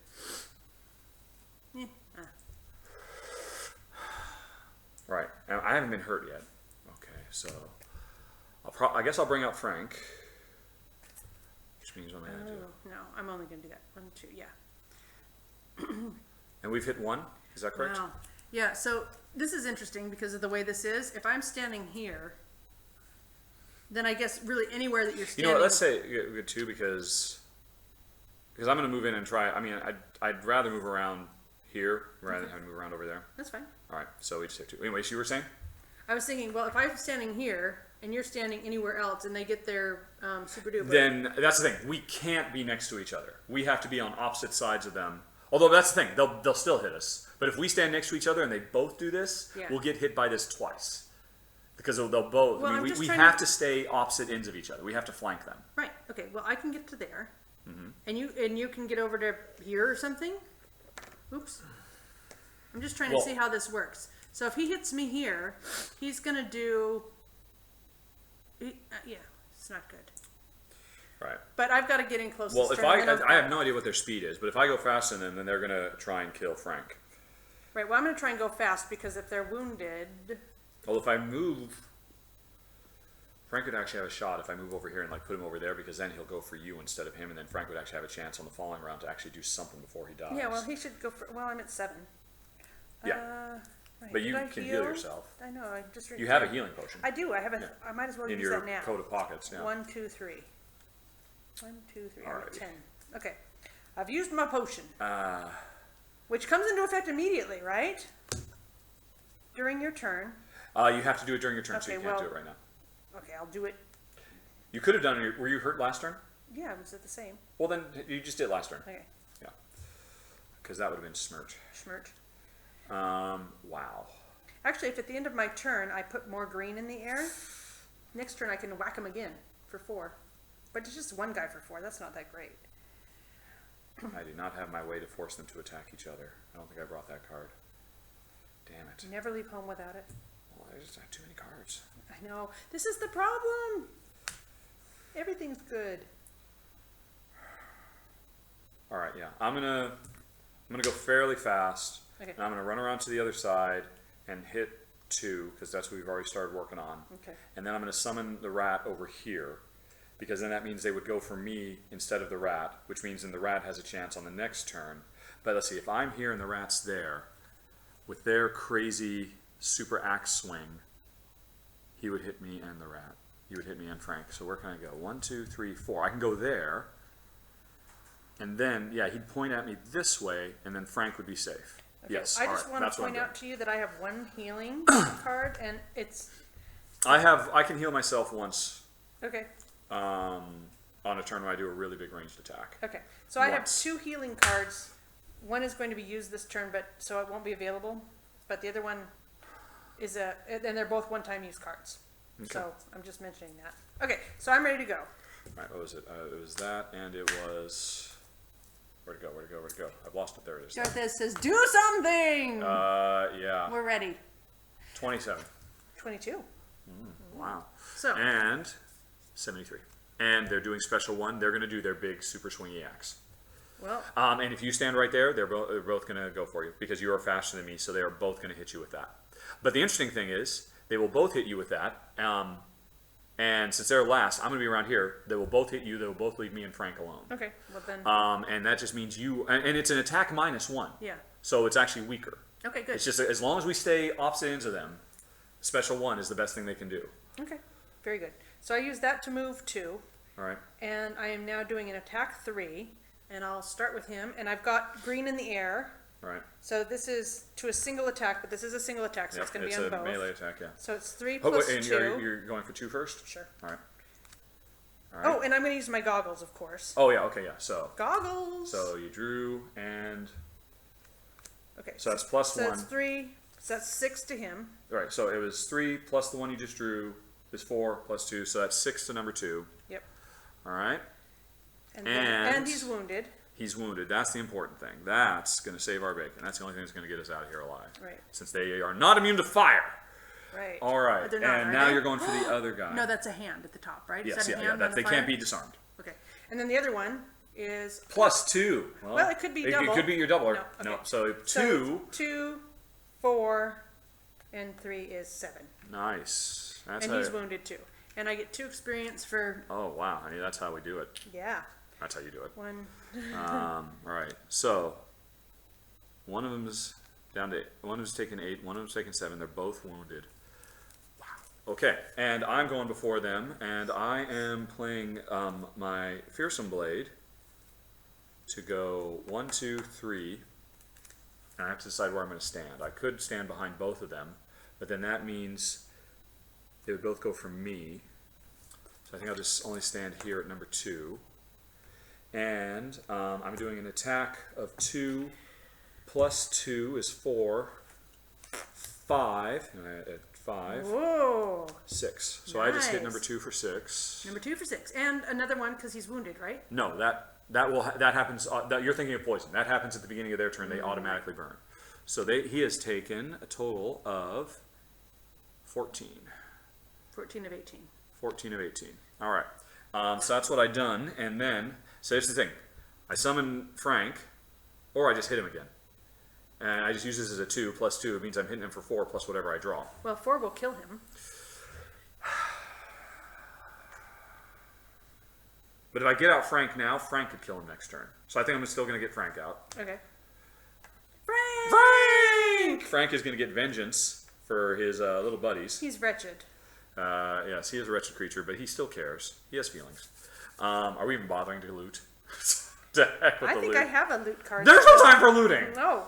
Yeah. Right. And I haven't been hurt yet. Okay, so I guess I'll bring up Frank. Which means what am I gonna do? Oh, no, I'm only going to do that. 1, 2, yeah. And we've hit 1. Is that correct? Wow. Yeah, so this is interesting because of the way this is. If I'm standing here, then I guess really anywhere that you're You standing. know what? Let's say good too because I'm going to move in and try. I mean, I'd rather move around here rather than having to move around over there. That's fine. All right, so we just have to. Anyways, you were saying? I was thinking, well, if I'm standing here and you're standing anywhere else and they get their super duper. Then that's the thing. We can't be next to each other. We have to be on opposite sides of them. Although that's the thing. They'll still hit us. But if we stand next to each other and they both do this, Yeah. we'll get hit by this twice. Because they'll both. Well, I I'm mean, just we trying have to- to stay opposite ends of each other. We have to flank them. Right. Okay. Well, I can get to there, Mm-hmm. and you can get over to here or something. Oops. I'm just trying to Well- see how this works. So if he hits me here, he's gonna do. Yeah, it's not good. Right. But I've got to get in close. Well, this if turn, and then I have no idea what their speed is, but if I go faster than them, then they're going to try and kill Frank. Right. Well, I'm gonna try and go fast because if they're wounded. Well, if I move, Frank would actually have a shot if I move over here and like put him over there because then he'll go for you instead of him, and then Frank would actually have a chance on the following round to actually do something before he dies. Yeah. Well, he should go for. Well, I'm at 7. Yeah. Right. But you Did I can heal yourself. I know. I just. You have a healing potion I do. I have a. I might as well in use your that now. coat of pockets. Yeah. 1, 2, 3. 1, 2, 3. I'm at Alrighty. 10. Okay. I've used my potion, Uh, which comes into effect immediately, right? During your turn. you have to do it during your turn, so Okay, you can't do well- it right now. Okay, I'll do it. You could have done it. Were you hurt last turn? Yeah, it was at the same. Well, then you just did last turn. Okay. Yeah. Because that would have been smirch. Schmirch. Wow. Actually, if at the end of my turn I put more green in the air, next turn I can whack him again for 4. But it's just one guy for 4. That's not that great. I do not have my way to force them to attack each other. I don't think I brought that card. Damn it. Never leave home without it. Well, I just have too many cards. I know. This is the problem. Everything's good. all right, yeah. I'm gonna go fairly fast. Okay. And I'm gonna run around to the other side and hit 2 because that's what we've already started working on. Okay. And then I'm gonna summon the rat over here because then that means they would go for me instead of the rat, which means then the rat has a chance on the next turn. But let's see, if I'm here and the rat's there, with their crazy super axe swing, he would hit me and the rat. He would hit me and Frank. So where can I go? 1, 2, 3, 4. I can go there. And then, yeah, he'd point at me this way, and then Frank would be safe. Okay. Yes. I all just right, want that's to what I'm point out doing. to you that I have 1 healing card, and it's I can heal myself once okay. on a turn when I do a really big ranged attack. Okay. So I have Once. 2 healing cards. One is going to be used this turn, but so it won't be available. But the other one is and they're both one-time use cards. Okay. So I'm just mentioning that. Okay. So I'm ready to go. All right, what was it? It was that, and it was... Where'd it go? Where'd it go? Where'd it go? I've lost it. There it is. Darth says, "Do something." Yeah. We're ready. 27. 22. Wow. So And 73. And they're doing special one. They're going to do their big super swingy axe. well, And if you stand right there, they're both going to go for you because you are faster than me, so they are both going to hit you with that. But the interesting thing is, they will both hit you with that. And since they're last, I'm going to be around here. They will both hit you. They will both leave me and Frank alone. okay. Well then, And that just means you... And it's an attack -1. yeah. So it's actually weaker. Okay. Good. It's just as long as we stay opposite ends of them, special 1 is the best thing they can do. Okay. Very good. So I use that to move 2, All right? and I am now doing an attack 3, and I'll start with him. And I've got green in the air. All right. So this is to a single attack, but this is a single attack, so Yep, it's going to be it's on a both. melee attack, yeah. So it's 3 Oh, plus wait, and 2. you're going for 2 first? Sure. All right. All right. Oh, and I'm going to use my goggles, of course. Oh, yeah, okay, yeah. So Goggles. you drew, and okay. so that's plus So 1. that's 3. So that's 6 to him. All right, so it was 3 plus the one you just drew is 4 plus 2, so that's 6 to number 2. Yep. All right. And he's wounded. He's wounded. That's the important thing. That's going to save our bacon. That's the only thing that's going to get us out of here alive. Right. Since they are not immune to fire. Right. All right. But they're not, And are now they? you're going for the other guy. No, that's a hand at the top, right? Yes, Is that a yeah, hand yeah. on They the can't fire? be disarmed. Okay. And then the other one is +2. Well, it could be double. It could be your double. No, No. okay. So 2. so 2, 4, and 3 is 7. Nice. That's And how. he's wounded too. And I get 2 experience for Oh wow, honey, that's how we do it. yeah. That's how you do it. 1. All right. So one of them's down to 1 of them's taken 8. 1 of them's taken 7. They're both wounded. Wow. Okay, and I'm going before them, and I am playing my fearsome blade to go 1, 2, 3. And I have to decide where I'm going to stand. I could stand behind both of them, but then that means they would both go for me. So I think I'll just only stand here at number 2. And I'm doing an attack of 2 plus 2 is 4, 5, and I add 5, Whoa. 6. So I just hit Nice. number 2 for 6. Number 2 for 6. And another one because he's wounded, right? No, that happens. You're thinking of poison. That happens at the beginning of their turn. They automatically burn. So he has taken a total of 14. 14 of 18. 14 of 18. All right. So that's what I done, and then so here's the thing: I summon Frank, or I just hit him again, and I just use this as a 2 plus 2. It means I'm hitting him for 4 plus whatever I draw. Well, 4 will kill him. But if I get out Frank now, Frank could kill him next turn. So I think I'm still going to get Frank out. Okay. Frank! Frank! Frank is going to get vengeance for his little buddies. He's wretched. Yes, he is a wretched creature, but he still cares. He has feelings. Are we even bothering to loot? To heck with I the think loot. I have a loot card. There's no time for looting. No.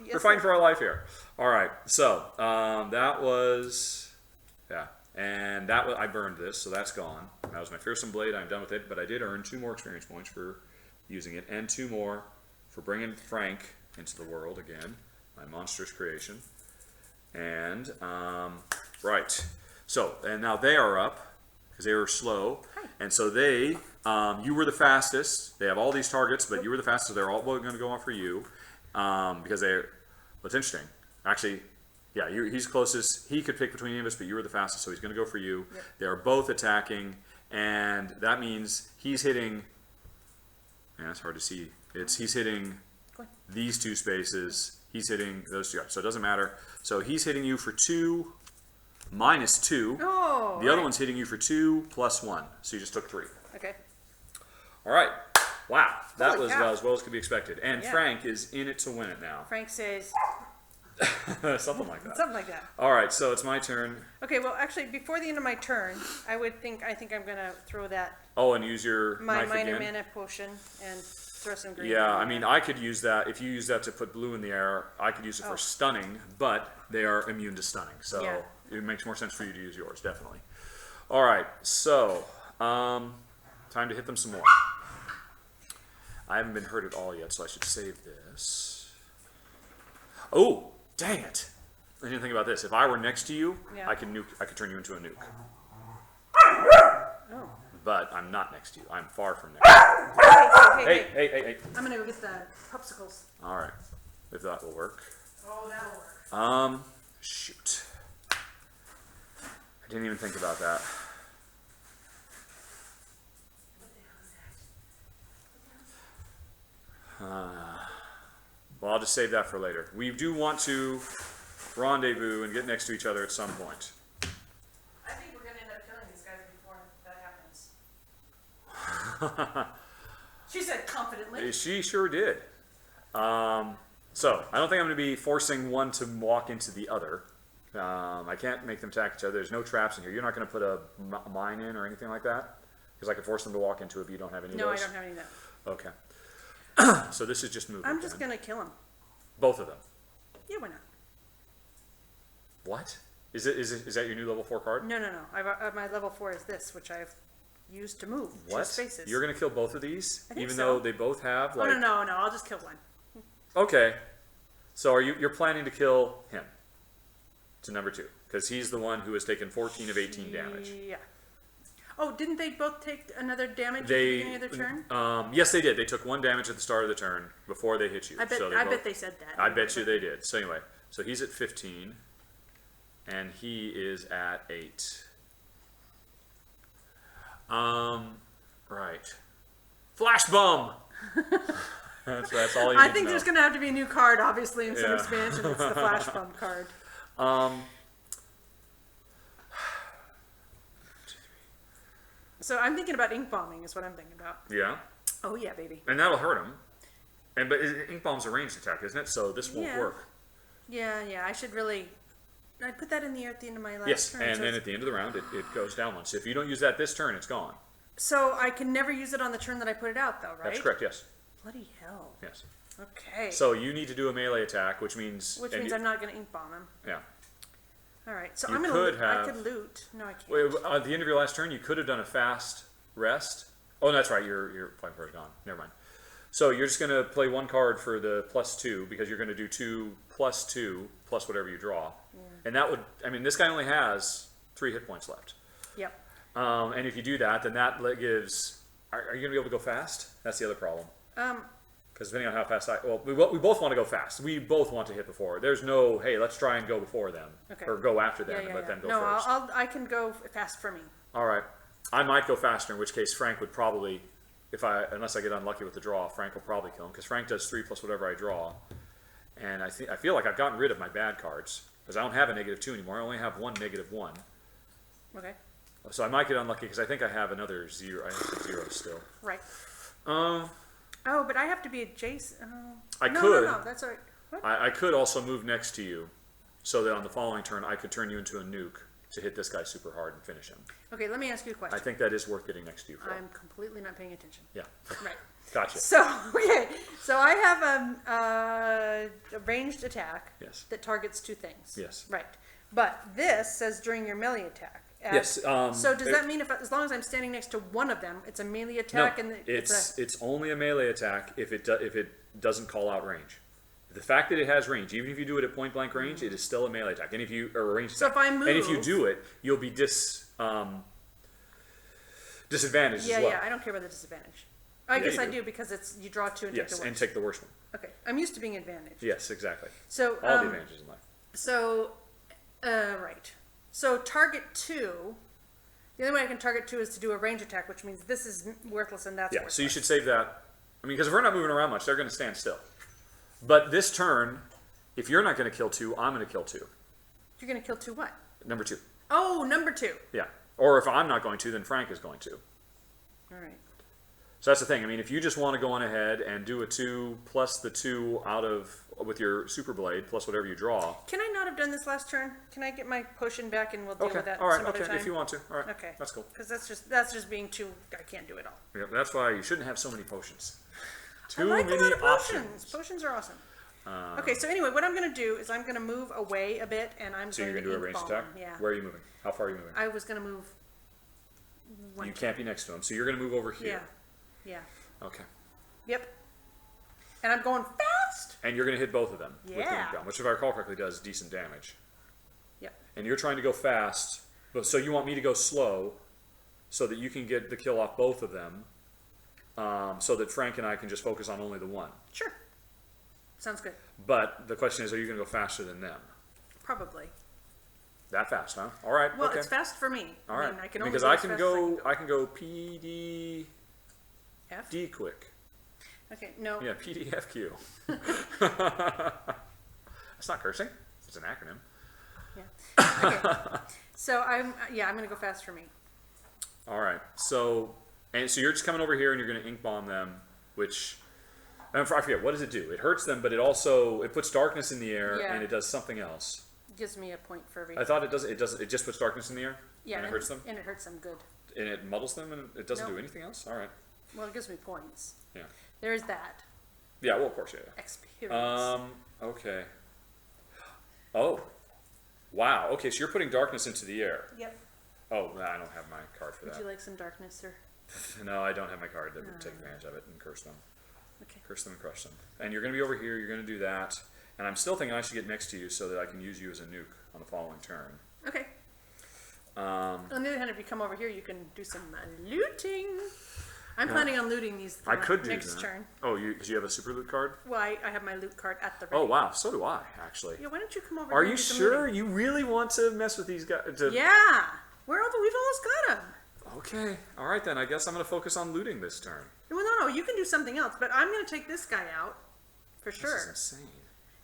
Yes, We're fighting for our life here. All right, so that was, yeah, and that was, I burned this, so that's gone. That was my fearsome blade. I'm done with it, but I did earn 2 more experience points for using it, and 2 more for bringing Frank into the world again, my monstrous creation. And right, so and now they are up because they were slow, and so they, you were the fastest. They have all these targets, but you were the fastest. So they're all going to go on for you because they're. What's interesting, actually, yeah, he's closest. He could pick between any of us, but you were the fastest, so he's going to go for you. Yep. They are both attacking, and that means he's hitting. Man, it's hard to see He's hitting these two spaces. He's hitting those two. So it doesn't matter. So he's hitting you for 2 minus 2. Oh. The other one's hitting you for 2 plus 1. So you just took 3. Okay. All right. Wow. That Holy was cow. as well as could be expected. And Yeah. Frank is in it to win it now. Frank says Something like that. something like that. All right. So it's my turn. Okay. Well, actually, before the end of my turn, I think I'm gonna throw that Oh, and use your my knife minor again. mana potion and throw some green. Yeah, in I mean, there. I could use that. If you use that to put blue in the air, I could use it Oh. for stunning, but they are immune to stunning. So Yeah. it makes more sense for you to use yours, definitely. All right, so time to hit them some more. I haven't been hurt at all yet, so I should save this. Oh, dang it. I didn't think about this. If I were next to you, Yeah. I could turn you into a nuke. Oh. But I'm not next to you. I'm far from next to you. Hey. Hey. I'm gonna go get the popsicles. All right, if that will work. Oh, that'll work. Shoot. I didn't even think about that. Well, I'll just save that for later. We do want to rendezvous and get next to each other at some point. I think we're gonna end up killing these guys before that happens. She said confidently. She sure did. So, I don't think I'm going to be forcing one to walk into the other. I can't make them attack each other. There's no traps in here. You're not going to put a mine in or anything like that? Because I could force them to walk into it, but you don't have any of No, I those? don't have any of that. Okay. So this is just movement. I'm just then. gonna kill him. Both of them. Yeah, why not? What? Is that your new level 4 card? No. My level 4 is this, which I've used to move What? 2 spaces. You're going to kill both of these? I think Even so. though they both have, Oh, like... no. I'll just kill one. Okay. So you're planning to kill him? To number 2. Because he's the one who has taken 14 of 18 damage. Yeah. Oh, didn't they both take another damage at the They, beginning of their turn? yes, they did. They took 1 damage at the start of the turn before they hit you. I bet. So I both- bet they said that. I bet you they did. So anyway, so he's at 15, and he is at 8. Right. Flash bomb. that's all you need I think to there's know. going to have to be a new card, obviously, in some Yeah. expansion. It's the flash bomb card. So I'm thinking about ink bombing. Is what I'm thinking about. Yeah, Oh yeah, baby. and that'll hurt him. But ink bomb's a ranged attack, isn't it? So this won't Yeah. work. Yeah. I should really. I put that in the air at the end of my last Yes, turn. and so then it's- at the end of the round, it goes down once. If you don't use that this turn, it's gone. So I can never use it on the turn that I put it out, though, right? That's correct. Yes. Bloody hell. Yes. Okay. So you need to do a melee attack, which means I'm not going to ink bomb him. yeah. All right. So You I'm going could to. I have- could loot. No, I can't. Wait, at the end of your last turn, you could have done a fast rest. Oh, that's right. Your point card is gone. Never mind. So you're just going to play 1 card for the +2 because you're going to do 2 plus 2 plus whatever you draw, and that would. I mean, this guy only has 3 hit points left. Yep. And if you do that, then that gives. Are you going to be able to go fast? That's the other problem. Because depending on how fast we both want to go fast. We both want to hit before. There's no, hey, let's try and go before them Okay. or go after them Yeah. and let them go No, first. I can go fast for me. All right. I might go faster, in which case Frank would probably, unless I get unlucky with the draw, Frank will probably kill him because Frank does 3 plus whatever I draw, and I feel like I've gotten rid of my bad cards because I don't have a -2 anymore. I only have 1 -1. Okay. So I might get unlucky because I think I have another 0. I have some zeros still. Right. Oh, but I have to be adjacent. I no, could. No, that's all right. What? I could also move next to you, so that on the following turn I could turn you into a nuke to hit this guy super hard and finish him. Okay, let me ask you a I question. think that is worth getting next to you for. I'm completely not paying attention. Yeah. Right. Gotcha. So, okay. So I have a ranged attack Yes. that targets 2 things. Yes. Right. But this says during your melee attack. Yes. So does that mean as long as I'm standing next to one of them, it's a melee No, attack? And it's only a melee attack if it doesn't call out range. The fact that it has range, even if you do it at point blank range, it is still a melee attack. And if you or a ranged So attack. if I move, and if you do it, you'll be disadvantaged yeah, as well. yeah, I don't care about the disadvantage. I Yeah, guess you I do. do because you draw 2 and take the Yes, worst. and take the worst one. Okay, I'm used to being advantaged. Yes, exactly. So All the advantages in life. So, right. So target 2. The only way I can target 2 is to do a range attack, which means this is worthless and that's Yeah, worthless. so you should save that I mean, because if we're not moving around much, they're going to stand still. But this turn, if you're not going to kill 2, I'm going to kill 2. You're going to kill 2 what? Number 2. Oh, number 2. Yeah. Or if I'm not going to, then Frank is going to. All right. So that's the thing. I mean, if you just want to go on ahead and do a 2 plus the 2 out of with your super blade plus whatever you draw. Can I not have done this last turn? Can I get my potion back and we'll deal with that all right, some other time? if you want to. All right, Okay. that's cool. Because that's just being too. I can't do it all. Yeah, that's why you shouldn't have so many potions. I Too like many a lot of options. potions. Potions are awesome. Okay, so anyway, what I'm going to do is I'm going to move away a bit, and I'm So going you're to going to do a ranged attack? Yeah. Where are you moving? How far are you moving? I was going to move. You can't be next to him, so you're going to move over here. Yeah. Okay. Yep. And I'm going fast. And you're going to hit both of them with the Yeah. ink gun, which if I recall correctly does decent damage. Yep. And you're trying to go fast, but so you want me to go slow so that you can get the kill off both of them, so that Frank and I can just focus on only the one. Sure. Sounds good. But the question is, are you going to go faster than them? Probably. That fast, huh? All right. Well, okay. it's fast for me. All right. I mean, I can only because go I as can fast go, as I can go PD F? D quick. Okay, no. Yeah, PDFQ. That's not cursing. It's an acronym. Yeah. Okay. So I'm going to go fast for me. All right. So you're just coming over here and you're going to ink bomb them, which I forget, what does it do? It hurts them, but it puts darkness in the air, Yeah. and it does something else. Gives me a point for every. I thought it just puts darkness in the air. Yeah, and it hurts them. And it hurts them good. And it muddles them, and it doesn't No. do anything else. All right. Well, it gives me points. Yeah. There's that Yeah. Well, of course, yeah. experience. Okay. Oh. Wow. Okay, so you're putting darkness into the air. Yep. Oh, I don't have my card for Would that. you like some darkness, sir? No, I don't have my card that would take advantage of it and curse them. Okay. Curse them and crush them. And you're going to be over here, you're going to do that. And I'm still thinking I should get next to you so that I can use you as a nuke on the following turn. Okay. On the other hand, if you come over here, you can do some looting. I'm planning on looting these I could do next that. turn. Oh, because you have a super loot card? Well, I have my loot card at the ready. Oh, wow. So do I, actually. Yeah, why don't you come over Are here you and do some sure looting? you really want to mess with these guys? Yeah. We've almost got them. Okay. All right, then. I guess I'm going to focus on looting this turn. Well, no, you can do something else, but I'm going to take this guy out for sure. This is insane.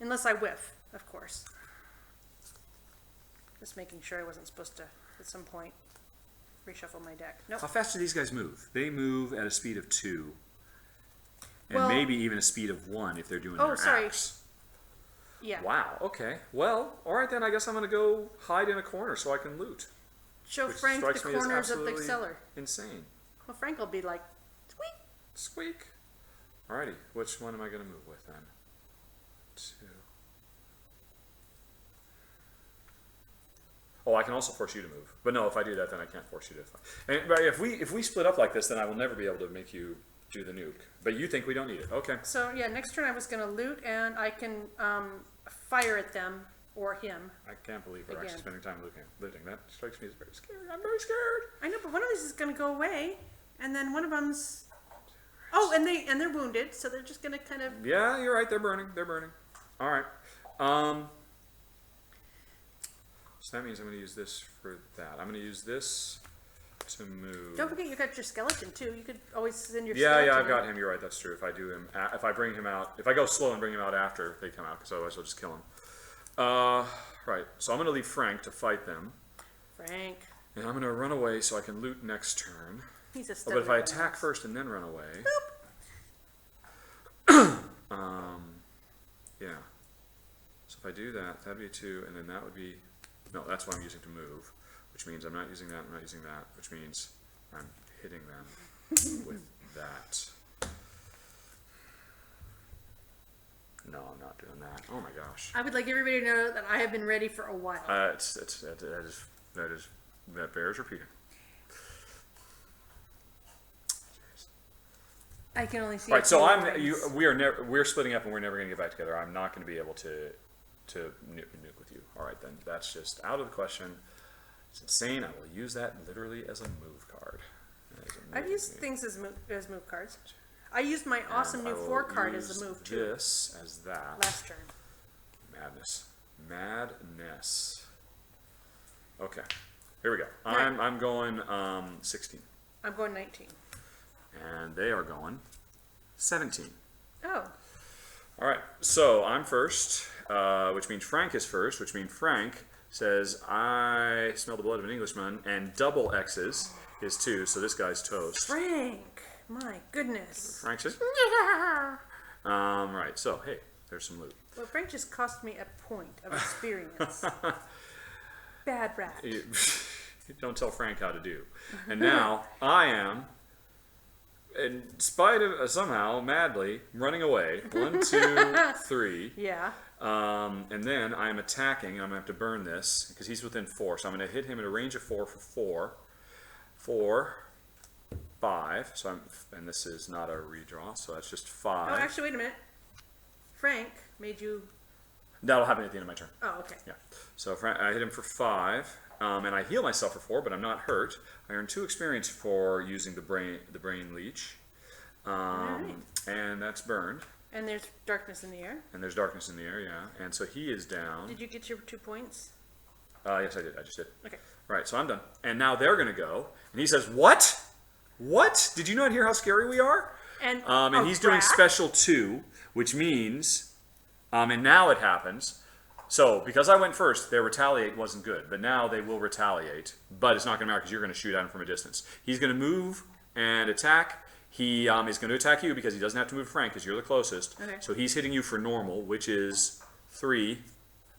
Unless I whiff, of course. Just making sure I wasn't supposed to, at some point, reshuffle my deck. Nope. How fast do these guys move? They move at a speed of 2. And Well- maybe even a speed of 1 if they're doing Oh, their sorry. axe. Yeah. Wow, okay. Well, all right then, I guess I'm going to go hide in a corner so I can loot. Show Which Frank the strikes me as corners of the absolutely cellar. insane. Well, Frank will be like, squeak. Squeak. Alrighty, which one am I going to move with then? 2. Oh, I can also force you to move. But no, if I do that, then I can't force you to. But if we split up like this, then I will never be able to make you do the nuke. But you think we don't need it. Okay. So, yeah, next turn I was going to loot, and I can fire at them or him. I can't believe we're Again. actually spending time looting. That strikes me as very scary. I'm very scared. I know, but one of these is going to go away, and then one of them's... Oh, and they're wounded, so they're just going to kind of... Yeah, you're right. They're burning. They're burning. All right. So that means I'm going to use this for that. I'm going to use this to move. Don't forget you got your skeleton, too. You could always send your Yeah, skeleton. yeah, I've got him. You're right. That's true. If I do him, if I bring him out, if I go slow and bring him out after they come out, because otherwise I'll just kill him. Right. So I'm going to leave Frank to fight them, Frank. and I'm going to run away so I can loot next turn. He's a Oh, stubborn but if I one. attack first and then run away, yeah. So if I do that, that'd be 2, and then that would be, no, that's what I'm using to move, which means I'm not using that, I'm not using that, which means I'm hitting them with that. No, I'm not doing that. Oh my gosh. I would like everybody to know that I have been ready for a while. That bears repeating. I can only see. Right, a so few rings. we're splitting up and we're never going to get back together. I'm not going to be able to nuke with you. All right, then that's just out of the question. It's insane. I will use that literally as a move card. I've used things as move cards. I used my awesome new 4 card as a move too. This as that. Last turn. Madness. Madness. Okay, here we go. Right. I'm going 16, I'm going 19. and they are going 17. Oh. All right, so I'm first, which means Frank is first, which means Frank says, I smell the blood of an Englishman, and double X's is 2, so this guy's toast. Frank, my goodness. Frank says, right, so, hey, there's some loot. Well, Frank just cost me a point of experience. Bad rat. You don't tell Frank how to do. And now, I am, in spite of, somehow, madly, running away. 1, 2, 3. Yeah. And then I'm attacking. I'm going to have to burn this because he's within 4. So I'm going to hit him at a range of 4 for 4. 4, 5. So and this is not a redraw, so that's just 5. Oh, actually, wait a minute. Frank made you... That'll happen at the end of my turn. Oh, okay. Yeah. So I hit him for 5, and I heal myself for 4, but I'm not hurt. I earn 2 experience for using the brain leech, Alright. and that's burned. And there's darkness in the air. And there's darkness in the air, yeah. And so he is down. Did you get your 2 points? Yes, I did. I just did. Okay. Right, so I'm done. And now they're going to go. And he says, what? What? Did you not hear how scary we are? And he's doing special 2, which means, and now it happens. So, because I went first, their retaliate wasn't good. But now they will retaliate. But it's not going to matter because you're going to shoot at him from a distance. He's going to move and attack. He is going to attack you because he doesn't have to move Frank because you're the closest. Okay. So he's hitting you for normal, which is 3.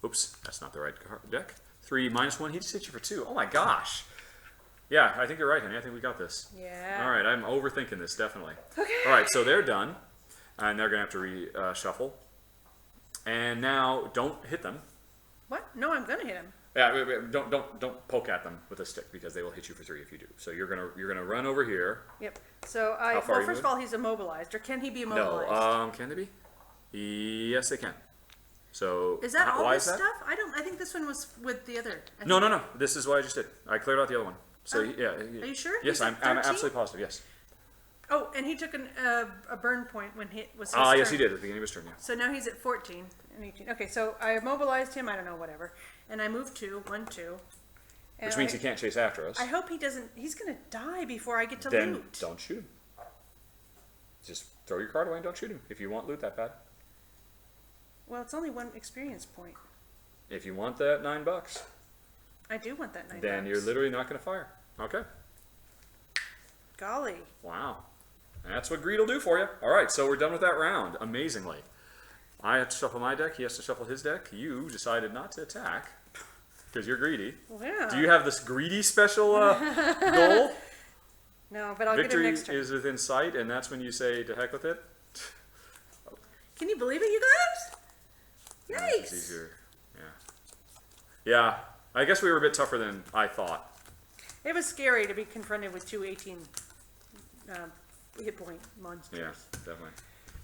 Oops, that's not the right deck. 3 minus 1. He just hit you for 2. Oh my gosh. Yeah, I think you're right, honey. I think we got this. Yeah. All right, I'm overthinking this, definitely. Okay. All right, so they're done. And they're going to have to reshuffle. And now, don't hit them. What? No, I'm going to hit him. Yeah, don't poke at them with a stick because they will hit you for 3 if you do. So you're gonna run over here. Yep. So How far are you first of moving? all, he's immobilized, or can he be immobilized? No, can they be? Yes, they can. So Is that all why this is that? stuff? I think this one was with the other. No. This is what I just did. I cleared out the other one. So yeah. Are you sure? Yes, He's I'm at 13? absolutely positive. Yes. Oh, and he took a burn point when it was his Yes, turn. he did at the beginning of his turn. Yeah. So now he's at 14 and 18. Okay, so I immobilized him. I don't know, whatever. And I moved 2, 1, 2. And Which means he can't chase after us. I hope he doesn't. He's gonna die before I get to Then loot. don't shoot him. Just throw your card away and don't shoot him if you want loot that bad. Well, it's only 1 experience point. If you want that $9, I do want that 9 then bucks. you're literally not going to fire. Okay. Golly. Wow. That's what greed will do for you. All right, so we're done with that round, amazingly. I have to shuffle my deck. He has to shuffle his deck. You decided not to attack because you're greedy. Well, yeah. Do you have this greedy special goal? No, but I'll get him Victory next turn. is within sight, and that's when you say, to heck with it. Can you believe it, you guys? It's Yikes. easier. Yeah, I guess we were a bit tougher than I thought. It was scary to be confronted with 2 18 hit point monsters. Yeah, definitely.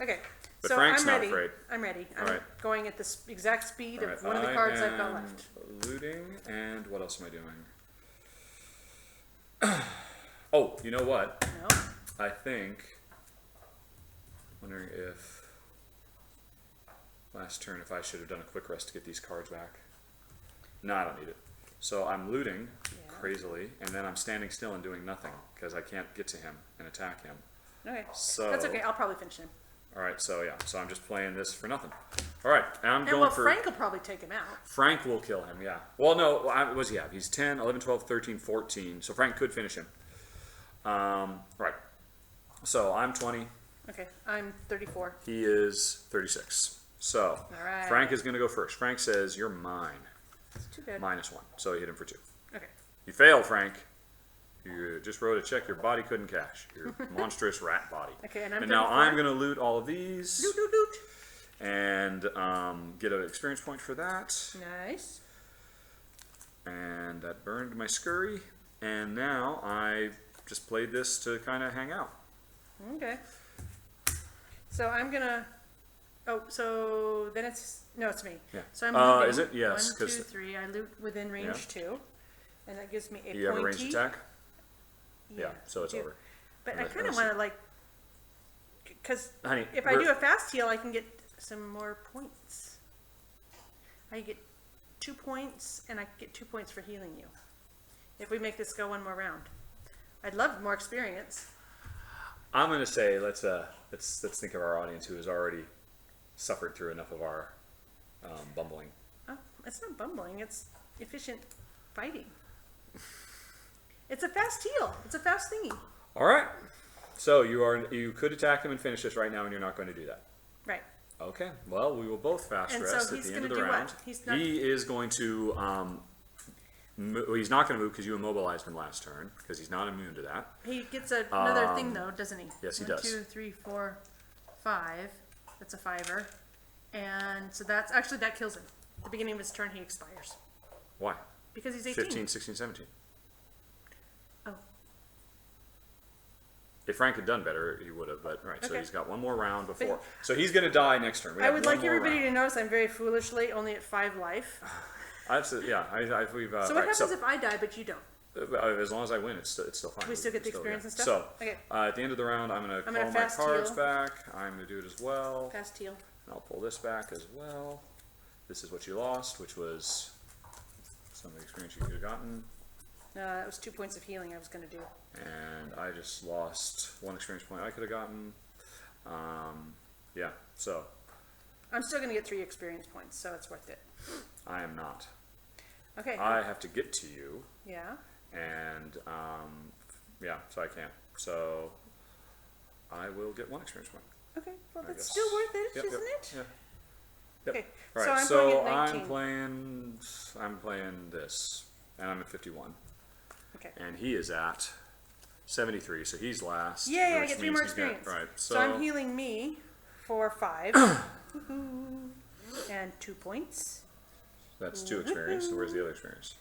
Okay, But so Frank's I'm not ready. afraid. I'm ready. I'm All right. going at the exact speed All of right, one of the cards I've got left. Looting, and what else am I doing? Oh, you know what? No. I think. Wondering if last turn if I should have done a quick rest to get these cards back. No, I don't need it. So I'm looting crazily, and then I'm standing still and doing nothing because I can't get to him and attack him. Okay. So That's okay. I'll probably finish him. All right, so yeah, so I'm just playing this for nothing. All right, and I'm And going well, for Frank will probably take him out. Frank will kill him, yeah. Well, no, what does he have? He's 10, 11, 12, 13, 14. So Frank could finish him. Right. So I'm 20. Okay, I'm 34. He is 36. So All right. Frank is going to go first. Frank says, "You're mine." It's too bad. -1. So you hit him for 2. Okay. You failed, Frank. You just wrote a check your body couldn't cash. Your monstrous rat body. Okay, and I'm now 34. I'm going to loot all of these. Loot, loot, loot. And get an experience point for that. Nice. And that burned my scurry. And now I just played this to kind of hang out. Okay. So I'm gonna. Oh, so then it's it's me. Yeah. So I'm looting. Is it? Yes, 1, 2, 'cause- 3. I loot within range 2, and that gives me a You have a pointy. ranged attack? Yeah, so it's I do. over. But I Unless- kind of unless want to because Honey, if I do a fast heal, I can get some more points. I get 2 points, and I get 2 points for healing you. If we make this go one more round, I'd love more experience. I'm gonna say let's think of our audience who has already suffered through enough of our bumbling. Oh, it's not bumbling. It's efficient fighting. It's a fast heal. It's a fast thingy. All right. So you could attack him and finish this right now, and you're not going to do that. Right. Okay. Well, we will both fast And rest so at he's the end of gonna the do round. what? He's not- He is going to. He's not going to move because you immobilized him last turn because he's not immune to that. He gets another thing though, doesn't he? Yes, he 1, does. 2, 3, 4, 5. That's a 5-er. And so that kills him. At the beginning of his turn, he expires Why? because he's 18. 15, 16, 17. Oh, If Frank had done better, he would have. But right, so Okay. he's got one more round before. But- So he's going to die next turn. We I have would one like more everybody round. to notice I'm very foolishly only at 5 life. Yeah, we've. So what right, happens if I die but you don't? As long as I win, it's still fine. We still get the Still, experience yeah. and stuff? So, Okay. at the end of the round, I'm going to I'm call gonna my fast cards heal. back. I'm going to do it as well. Fast heal. And I'll pull this back as well. This is what you lost, which was some of the experience you could have gotten. That was 2 points of healing I was going to do. And I just lost 1 experience point I could have gotten. Yeah, so I'm still going to get 3 experience points, so it's worth it. I am not. Okay. I have to get to you, Yeah. and yeah, so I can't. So I will get 1 experience point. Okay. Well, I that's guess. still worth it, Yep, isn't yep, it? yeah. Yep. Okay. Right, So I'm so going at 19. I'm playing this, and I'm at 51, Okay. and he is at 73, so he's last. Yay, I which get 3 means more he's got- experience. right, So I'm healing me for 5. Woohoo. And 2 points. That's 2 experience. So where's the other experience?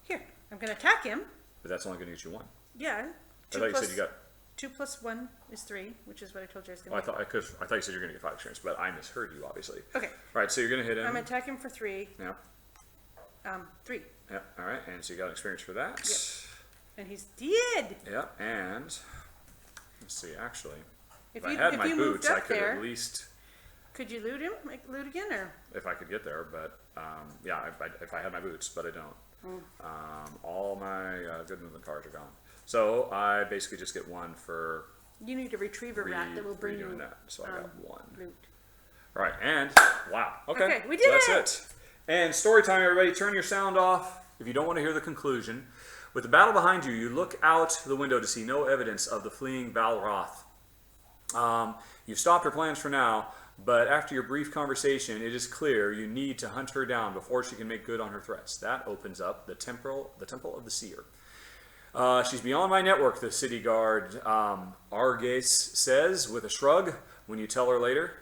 Here. I'm going to attack him. But that's only going to get you 1. Yeah. I thought you said you got. 2 plus 1 is 3, which is what I told you I was Oh, going I to do. thought you said you're going to get 5 experience, but I misheard you, obviously. Okay. All right, so you're going to hit him. I'm going to attack him for 3. Yeah. 3. Yeah. All right, and so you got experience for that. Yep. And he's dead. Yeah, and let's see. Actually, If I you, had if my you boots, moved I up could there, at least, could you loot him? Like, loot again, or? if I could get there. But yeah, if I had my boots, but I don't. All my good movement cards are gone. So I basically just get 1 for You need to retrieve a rat that will bring redoing you that. So I got 1. loot. All right, and wow. Okay, Okay, we so did that's it. And story time, everybody. Turn your sound off if you don't want to hear the conclusion. With the battle behind you, you look out the window to see no evidence of the fleeing Balroth. You've stopped her plans for now, but after your brief conversation, it is clear you need to hunt her down before she can make good on her threats. That opens up the temple of the seer. She's beyond my network, the city guard Argase says with a shrug when you tell her later.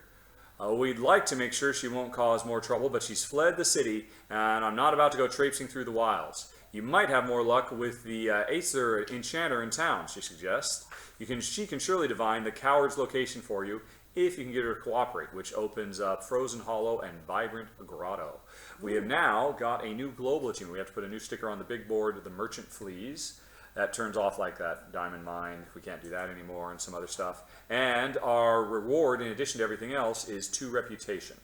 We'd like to make sure she won't cause more trouble, but she's fled the city, and I'm not about to go traipsing through the wilds. You might have more luck with the Aether enchanter in town, she suggests. She can surely divine the coward's location for you if you can get her to cooperate, which opens up Frozen Hollow and Vibrant Grotto. We have now got a new global achievement. We have to put a new sticker on the big board, the Merchant Fleas. That turns off like that diamond mine. We can't do that anymore, and some other stuff. And our reward, in addition to everything else, is 2 reputation.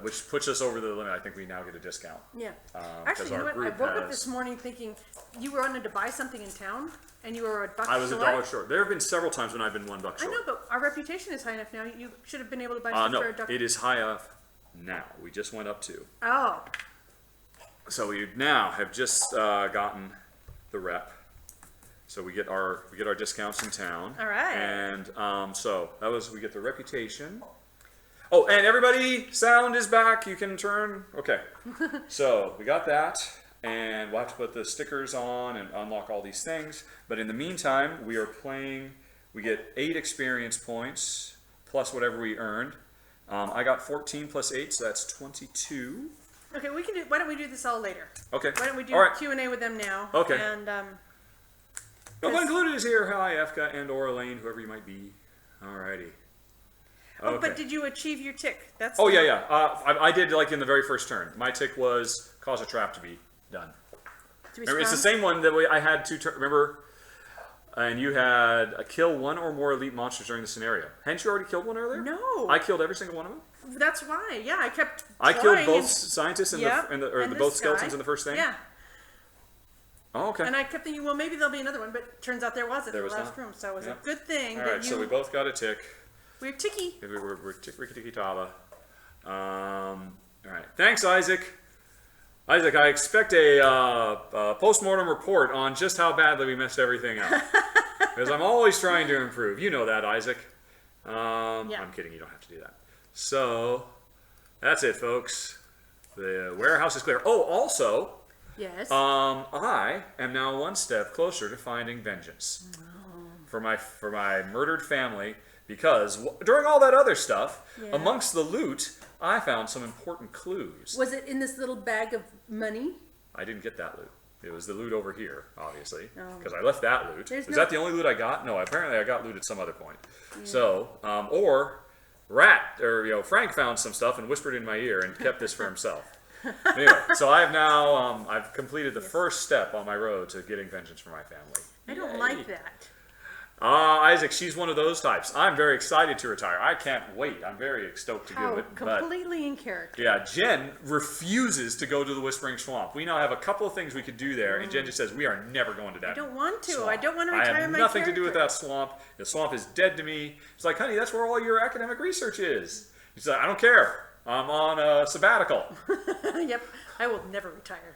Which puts us over the limit. I think we now get a discount. Yeah. 'cause Actually, you our know what? I group woke up has- this morning thinking you wanted to buy something in town, and you were $1 I was short. $1 short. There have been several times when I've been $1 I short. know, but our reputation is high enough now. You should have been able to buy stuff No, for $1. it is high enough now. We just went up to. Oh. So we now have just gotten the rep. So we get our discounts in town. All right. And so that was, we get the reputation. Oh, and everybody, sound is back. You can turn. Okay. So we got that, and we'll have to put the stickers on and unlock all these things. But in the meantime, we are playing. We get 8 experience points plus whatever we earned. I got 14 plus 8, so that's 22. Okay, we can do. Why don't we do this all later? Okay. Why don't we do All right. Q&A with them now? Okay. And Nobody included is here. Hi, Efka and or Elaine, whoever you might be. Alrighty. oh, Okay. but did you achieve your tick? That's Oh the- yeah, yeah. I did like in the very first turn. My tick was cause a trap to be done. To be Remember, it's the sprung? same one that I had 2 turns. Remember, and you had a kill 1 or more elite monsters during the scenario. Hadn't you already killed one earlier? No. I killed every single one of them. That's why. Yeah, I kept. I killed trying both and- scientists and Yep, the and both this skeletons guy. in the first thing. Yeah. Oh, okay. And I kept thinking, well, maybe there'll be another one, but it turns out there wasn't There in was the last not. room. So it was Yep. a good thing All that right, you. so we both got a tick. We're ticky. We're ticky taba. All right. Thanks, Isaac. Isaac, I expect a post-mortem report on just how badly we messed everything up. Because I'm always trying to improve. You know that, Isaac. Yeah. I'm kidding. You don't have to do that. So, that's it, folks. The warehouse is clear. Oh, also, Yes. I am now one step closer to finding vengeance for my murdered family. Because during all that other stuff, Yeah. amongst the loot, I found some important clues. Was it in this little bag of money? I didn't get that loot. It was the loot over here, obviously, Oh. because I left that loot. There's Is no- that the only loot I got? No, apparently I got loot at some other point. So, or Frank found some stuff and whispered in my ear and kept this for himself. Anyway, so I have now I've completed the first step on my road to getting vengeance for my family. I don't Yay. like that. Isaac, she's one of those types. I'm very excited to retire. I can't wait. I'm very stoked to do How it. But completely in character. yeah, Jen refuses to go to the Whispering Swamp. We now have a couple of things we could do there, and Jen just says we are never going to that. I don't want to. swamp. I don't want to I retire have my nothing to do with character. that swamp. The swamp is dead to me. It's like, honey, that's where all your academic research is. She's like, I don't care. I'm on a sabbatical. Yep. I will never retire.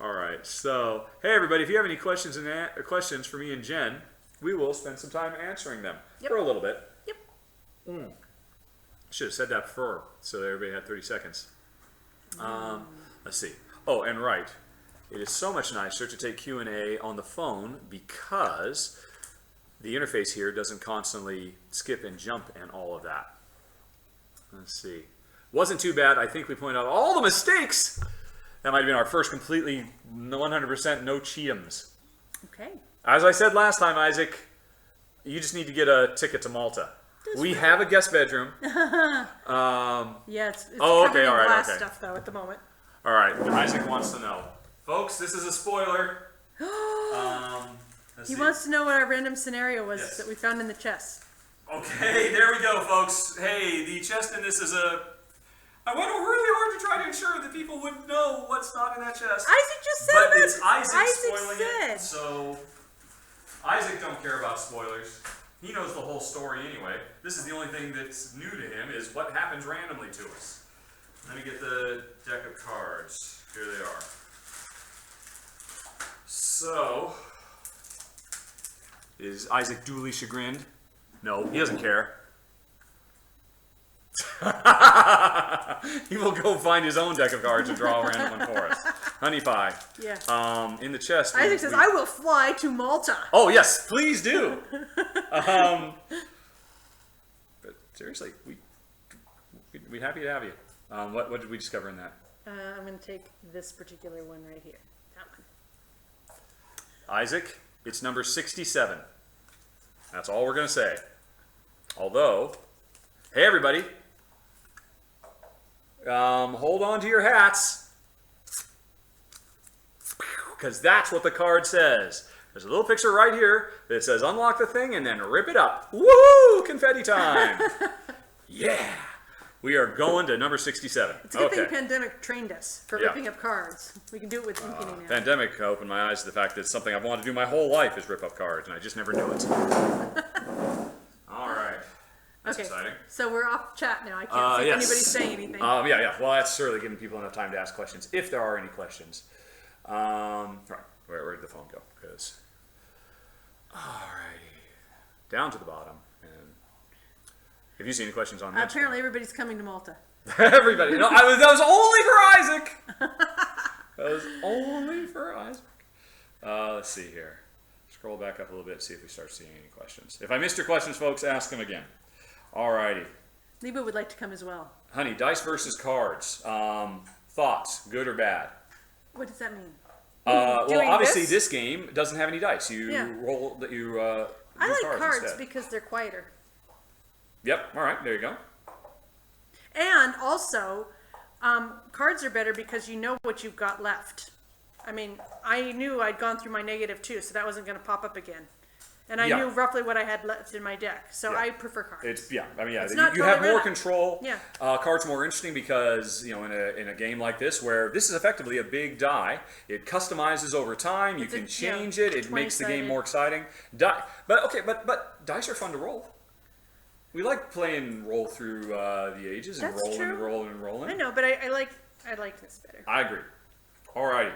All right. So, hey everybody, if you have any questions for me and Jen, we will spend some time answering them Yep. for a little bit. Yep. Should have said that before, so that everybody had 30 seconds. Let's see. Oh, and right. It is so much nicer to take Q&A on the phone because the interface here doesn't constantly skip and jump and all of that. Let's see. Wasn't too bad. I think we pointed out all the mistakes. That might have been our first completely 100% no cheatums. Okay. As I said last time, Isaac, you just need to get a ticket to Malta. We have a guest bedroom. Yeah, it's Oh, covered okay, in all right, glass okay. stuff though at the moment. All right, Isaac wants to know. Folks, this is a spoiler. Let's He see. wants to know what our random scenario was Yes. that we found in the chest. Okay, there we go, folks. Hey, the chest in this is I went really hard to try to ensure that people would know what's not in that chest. Isaac just said But it. it's Isaac spoiling said. it, so Isaac don't care about spoilers. He knows the whole story anyway. This is the only thing that's new to him is what happens randomly to us. Let me get the deck of cards. Here they are. So, is Isaac duly chagrined? No, he doesn't care. He will go find his own deck of cards and draw a random one for us. Honey pie. Yeah. In the chest. Isaac says, "I will fly to Malta." Oh yes, please do. But seriously, we'd happy to have you. What did we discover in that? I'm going to take this particular one right here. That one. Isaac, it's number 67. That's all we're going to say. Although, hey everybody, hold on to your hats, because that's what the card says. There's a little picture right here that says unlock the thing and then rip it up. Woohoo! Confetti time! Yeah! We are going to number 67. It's a good thing pandemic trained us for Yeah. ripping up cards. We can do it with inking now. Pandemic opened my eyes to the fact that it's something I've wanted to do my whole life is rip up cards, and I just never knew it. All right. That's exciting. So we're off chat now. I can't see if yes. anybody's saying anything. Yeah. Well, that's certainly giving people enough time to ask questions, if there are any questions. Right. Where did the phone go? Because, alrighty. Down to the bottom. And have you seen any questions on that? Apparently everybody's coming to Malta. Everybody. No, that was only for Isaac. That was only for Isaac. Let's see here. Scroll back up a little bit, see if we start seeing any questions. If I missed your questions, folks, ask them again. Alrighty. Lebo would like to come as well. Honey, dice versus cards. Thoughts, good or bad? What does that mean? Well, Doing obviously this? this game doesn't have any dice. You Yeah. roll that you. I do like cards instead. because they're quieter. Yep. All right. There you go. And also, cards are better because you know what you've got left. I mean, I knew I'd gone through my negative too, so that wasn't going to pop up again. And I Yeah. knew roughly what I had left in my deck, so Yeah. I prefer cards. It's I mean, It's not you have totally more bad. control. Yeah. Cards more interesting because in a game like this where this is effectively a big die, it customizes over time. You can change it. It makes the game 20-sided. more exciting. But dice are fun to roll. We like playing roll through the ages and That's rolling true. and rolling and rolling. I know, but I like this better. I agree. Alrighty.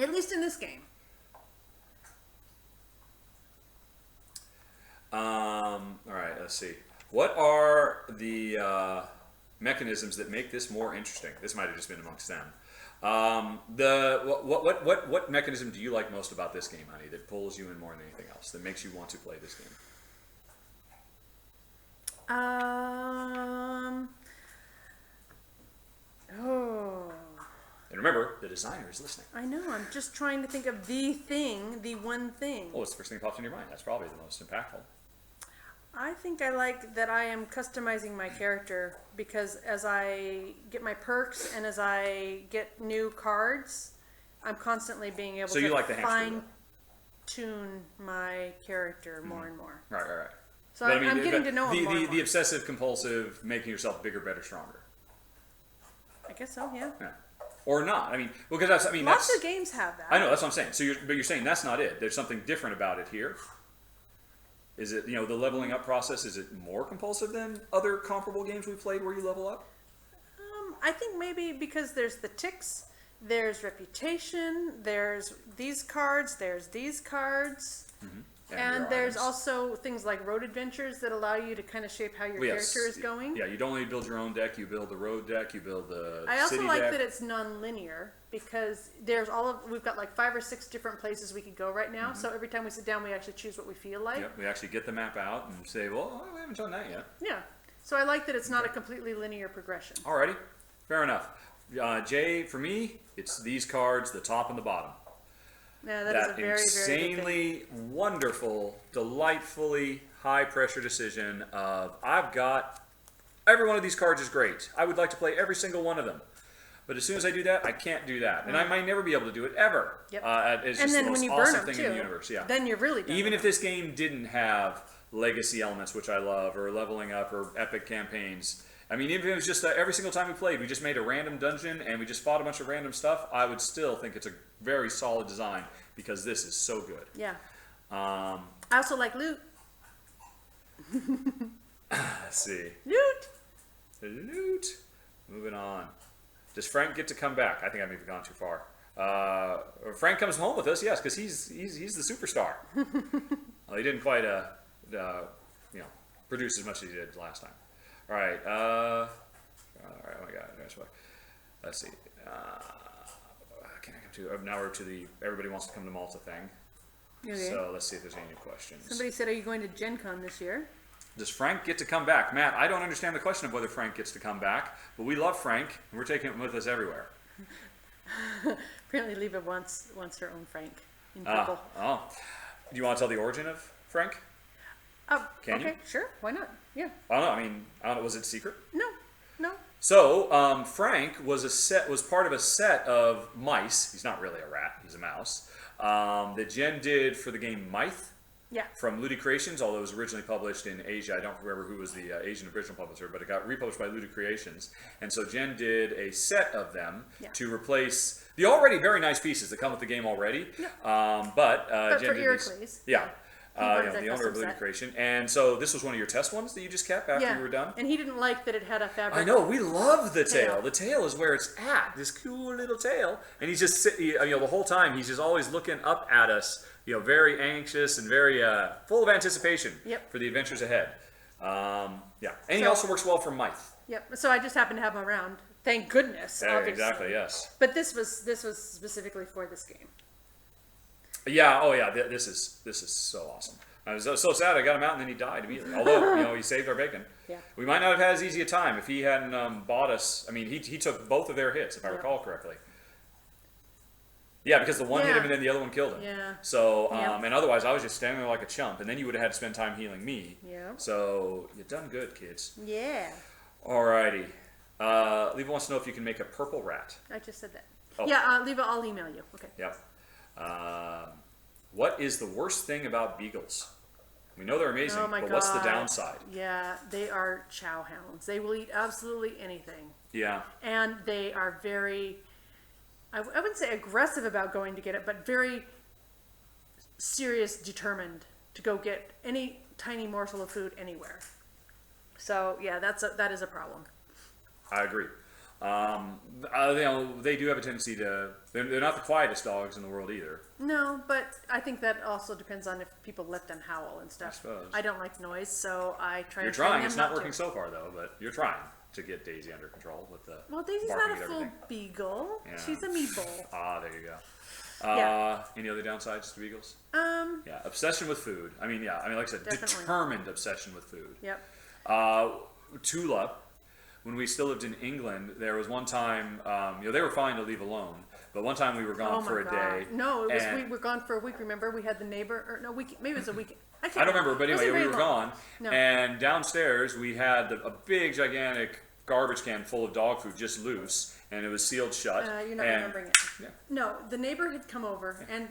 At least in this game. All right, let's see. What are the mechanisms that make this more interesting? This might have just been amongst them. What mechanism do you like most about this game, honey, that pulls you in more than anything else, that makes you want to play this game? Oh. And remember, the designer is listening. I know. I'm just trying to think of the one thing. Oh, it's the first thing that pops in your mind. That's probably the most impactful. I think I like that I am customizing my character because as I get my perks and as I get new cards, I'm constantly being able So you to like the hamster wheel. fine-tune my character more and more. Right. So But I mean, I'm getting to know him more and the more. obsessive compulsive, making yourself bigger, better, stronger. I guess so, yeah. Yeah. Or not. I mean, because Lots of games have that. I know, that's what I'm saying. So you're saying that's not it. There's something different about it here. Is it, the leveling up process, is it more compulsive than other comparable games we've played where you level up? I think maybe because there's the ticks, there's reputation, there's these cards, there's these cards. And your there's items. also things like road adventures that allow you to kind of shape how your Well, yes. character is going. Yeah, you don't only build your own deck, you build the road deck, you build the I also city like deck. that it's non-linear because we've got like 5 or 6 different places we could go right now. So every time we sit down, we actually choose what we feel like. Yep, we actually get the map out and say, well, we haven't done that yet. Yeah. So I like that it's not a completely linear progression. Alrighty, fair enough. Jay, for me, it's these cards, the top and the bottom. Yeah, that is a very, very good thing. insanely wonderful, delightfully high-pressure decision of, I've got, every one of these cards is great. I would like to play every single one of them. But as soon as I do that, I can't do that. And I might never be able to do it, ever. Yep. It's And just then the when most you burn awesome them thing too, in the universe. Yeah. then you're really done Even with if this game didn't have legacy elements, which I love, or leveling up, or epic campaigns. I mean, even if it was just every single time we played, we just made a random dungeon and we just fought a bunch of random stuff, I would still think it's a very solid design because this is so good. Yeah. Um, I also like loot. let's see. Loot. Moving on. Does Frank get to come back? I think I may have gone too far. Frank comes home with us, yes, because he's the superstar. Well, he didn't quite produce as much as he did last time. All right. Oh my God. Let's see. Can I come to? Now we're to the everybody wants to come to Malta thing. Okay. So let's see if there's any new questions. Somebody said, are you going to Gen Con this year? Does Frank get to come back? Matt, I don't understand the question of whether Frank gets to come back, but we love Frank, and we're taking him with us everywhere. Apparently Leva wants her own Frank in purple. Do you want to tell the origin of Frank? Can okay, you? sure. Why not? Yeah. I don't know. Was it secret? No. So Frank was part of a set of mice. He's not really a rat. He's a mouse. That Jen did for the game Myth. Yeah. From Ludi Creations, although it was originally published in Asia. I don't remember who was the Asian original publisher, but it got republished by Ludi Creations. And so Jen did a set of them to replace the already very nice pieces that come with the game already. Yeah. But Jen for did Heracles. these. Yeah. The owner of Ludi Creation. And so this was one of your test ones that you just kept after you were done? And he didn't like that it had a fabric. I know, we love the tail. tail. The tail is where it's at, this cool little tail. And he's just sitting, the whole time, he's just always looking up at us, very anxious and very full of anticipation for the adventures ahead. And he also works well for Myth. Yep. So I just happened to have him around. Thank goodness. Obviously. Exactly, yes. But this was specifically for this game. Yeah, oh yeah, this is so awesome. I was so sad I got him out and then he died immediately. Although, he saved our bacon. Yeah. We might not have had as easy a time if he hadn't bought us. I mean, he took both of their hits, if I recall correctly. Yeah, because the one hit him and then the other one killed him. Yeah. So, and otherwise I was just standing there like a chump, and then you would have had to spend time healing me. Yeah. So, you've done good, kids. Yeah. Alrighty. Leva wants to know if you can make a purple rat. I just said that. Oh. Yeah, Leva, I'll email you. Okay. Yep. What is the worst thing about beagles? We know they're amazing, Oh my but God. what's the downside? Yeah, they are chow hounds. They will eat absolutely anything. Yeah. And they are very, I wouldn't say aggressive about going to get it, but very serious, determined to go get any tiny morsel of food anywhere. So yeah, that is a problem. I agree. They do have a tendency to. They're not the quietest dogs in the world either. No, but I think that also depends on if people let them howl and stuff. I suppose. I don't like noise, so I try. You're to train trying. them It's not to. working so far though, but you're trying to get Daisy under control with the. Well, Daisy's barking not a at full everything. beagle. Yeah. She's a meatball. Ah, there you go. Yeah. Any other downsides to beagles? Yeah, obsession with food. I mean, like I said, Definitely. determined obsession with food. Yep. Tula, when we still lived in England, there was one time, they were fine to leave alone, but one time we were gone for a day. No, it was and- we were gone for a week. Remember, we had the neighbor, or no, week. Maybe it was a week. I can't I don't remember, but It wasn't anyway, we very were long. gone, No. and downstairs we had a big, gigantic garbage can full of dog food just loose, and it was sealed shut. You're not and- remembering it. Yeah. No, the neighbor had come over and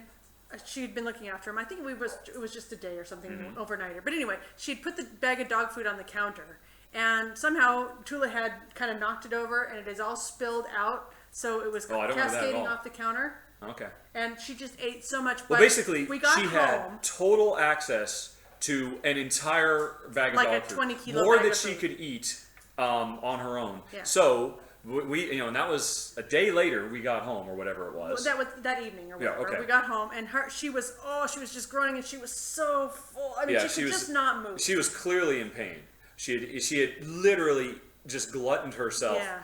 she'd been looking after him. I think it was just a day or something, Mm-hmm. overnighter. But anyway, she'd put the bag of dog food on the counter, and somehow Tula had kind of knocked it over, and it is all spilled out. So it was Oh, I don't remember that at cascading all. off the counter, Okay. and she just ate so much. Well, but basically, we got she home. had total access to an entire bag of Like a dog food, 20-kilo more bag than of she food. could eat on her own. Yeah. So we, and that was a day later. We got home, or whatever it was. That was that evening or Yeah, whatever. okay. We got home, and she was just groaning, and she was so full. I mean, Yeah, she could just not move. She was clearly in pain. She had literally just gluttoned herself. Yeah.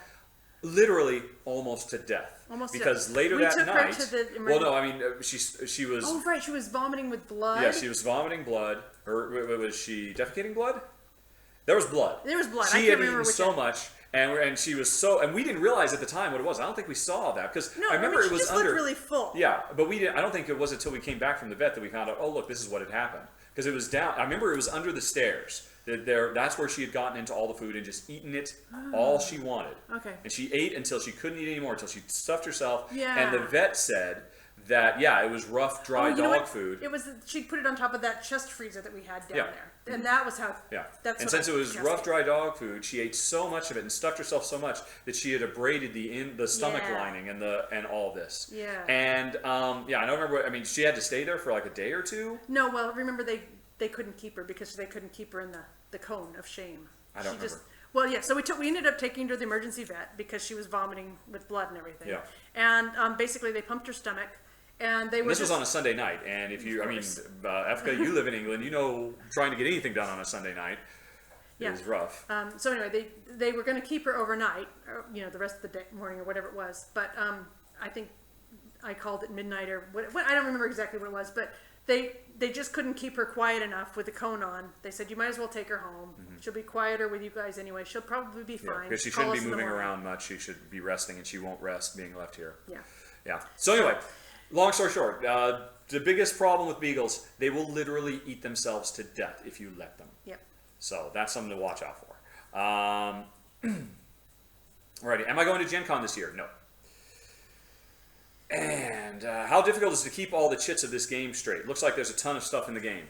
Literally almost to death. Almost to because death. later We that took her night. to the Well, no, I mean she was. Oh right, she was vomiting with blood. Yeah, she was vomiting blood. Or was she defecating blood? There was blood. There was blood. I She can't had remember eaten which so end. much, and she was so, and we didn't realize at the time what it was. I don't think we saw that because No, I remember she it was just under. looked really full. Yeah, but we didn't. I don't think it was until we came back from the vet that we found out. Oh, look, this is what had happened because it was down. I remember it was under the stairs. That's where she had gotten into all the food and just eaten it all she wanted. Okay. And she ate until she couldn't eat anymore, until she stuffed herself. Yeah. And the vet said that it was rough, dry You know dog what? food. It was she put it on top of that chest freezer that we had down Yeah. there, and that was how. Yeah. That's And what since I it was guessed. rough, dry dog food, she ate so much of it and stuffed herself so much that she had abraded the stomach Yeah. lining and all this. Yeah. And I don't remember. I mean, she had to stay there for like a day or two. No, well, remember they couldn't keep her because they couldn't keep her in the cone of shame. I don't She just- remember. Well, yeah. So we ended up taking her to the emergency vet because she was vomiting with blood and everything. Yeah. And basically they pumped her stomach, and they were. This was on a Sunday night, and if you, Efka, you live in England, you know, trying to get anything done on a Sunday night Yeah. is rough. So anyway, they were going to keep her overnight, or, the rest of the day, morning or whatever it was. But I think I called it midnight or what I don't remember exactly what it was. But they just couldn't keep her quiet enough with the cone on. They said you might as well take her home. She'll be quieter with you guys anyway. She'll probably be Yeah, fine. because she Call shouldn't us be in the moving morning. around much. She should be resting, and she won't rest being left here. Yeah. Yeah. So anyway, long story short, the biggest problem with beagles, they will literally eat themselves to death if you let them. Yep. So that's something to watch out for. Alrighty, am I going to Gen Con this year? No. And how difficult is it to keep all the chits of this game straight? Looks like there's a ton of stuff in the game.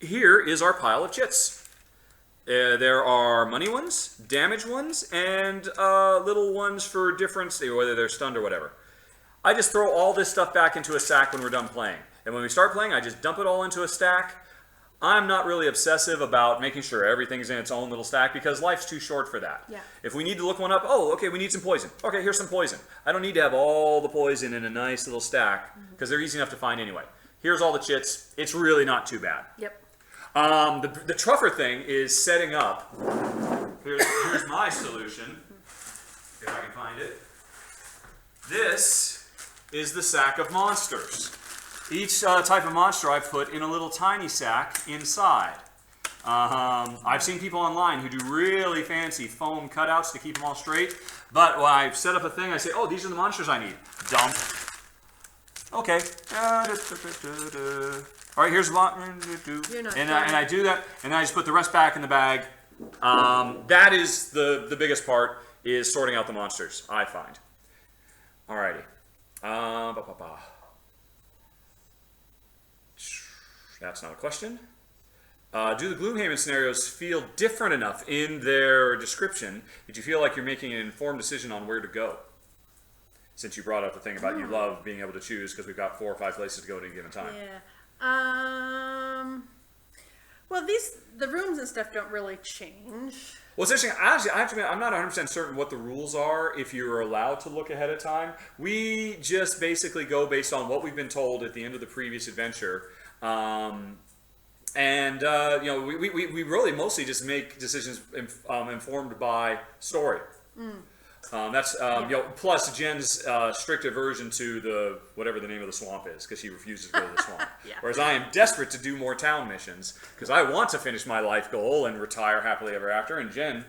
Here is our pile of chits. There are money ones, damage ones, and little ones for difference, whether they're stunned or whatever. I just throw all this stuff back into a stack when we're done playing. And when we start playing, I just dump it all into a stack. I'm not really obsessive about making sure everything's in its own little stack because life's too short for that. Yeah. If we need to look one up, oh, okay, we need some poison. Okay, here's some poison. I don't need to have all the poison in a nice little stack because they're easy enough to find anyway. Here's all the chits. It's really not too bad. Yep. The truffer thing is setting up. Here's my solution, if I can find it. This is the sack of monsters. Each type of monster I put in a little tiny sack inside. I've seen people online who do really fancy foam cutouts to keep them all straight, but when I set up a thing, I say, oh, these are the monsters I need. Dump. Okay. All right, here's one. And I do that, and then I just put the rest back in the bag. That is the biggest part, is sorting out the monsters, I find. Alrighty. That's not a question. Do the Gloomhaven scenarios feel different enough in their description that you feel like you're making an informed decision on where to go? Since you brought up the thing about you love being able to choose because we've got 4 or 5 places to go at any given time. Yeah. Well, the rooms and stuff don't really change. Well, it's interesting. Honestly, I have to admit, I'm not 100% certain what the rules are if you're allowed to look ahead of time. We just basically go based on what we've been told at the end of the previous adventure. And you know, we really mostly just make decisions informed by story. That's you know, plus Jen's strict aversion to the whatever the name of the swamp is, because she refuses to go to the swamp. Yeah. Whereas I am desperate to do more town missions because I want to finish my life goal and retire happily ever after, and Jen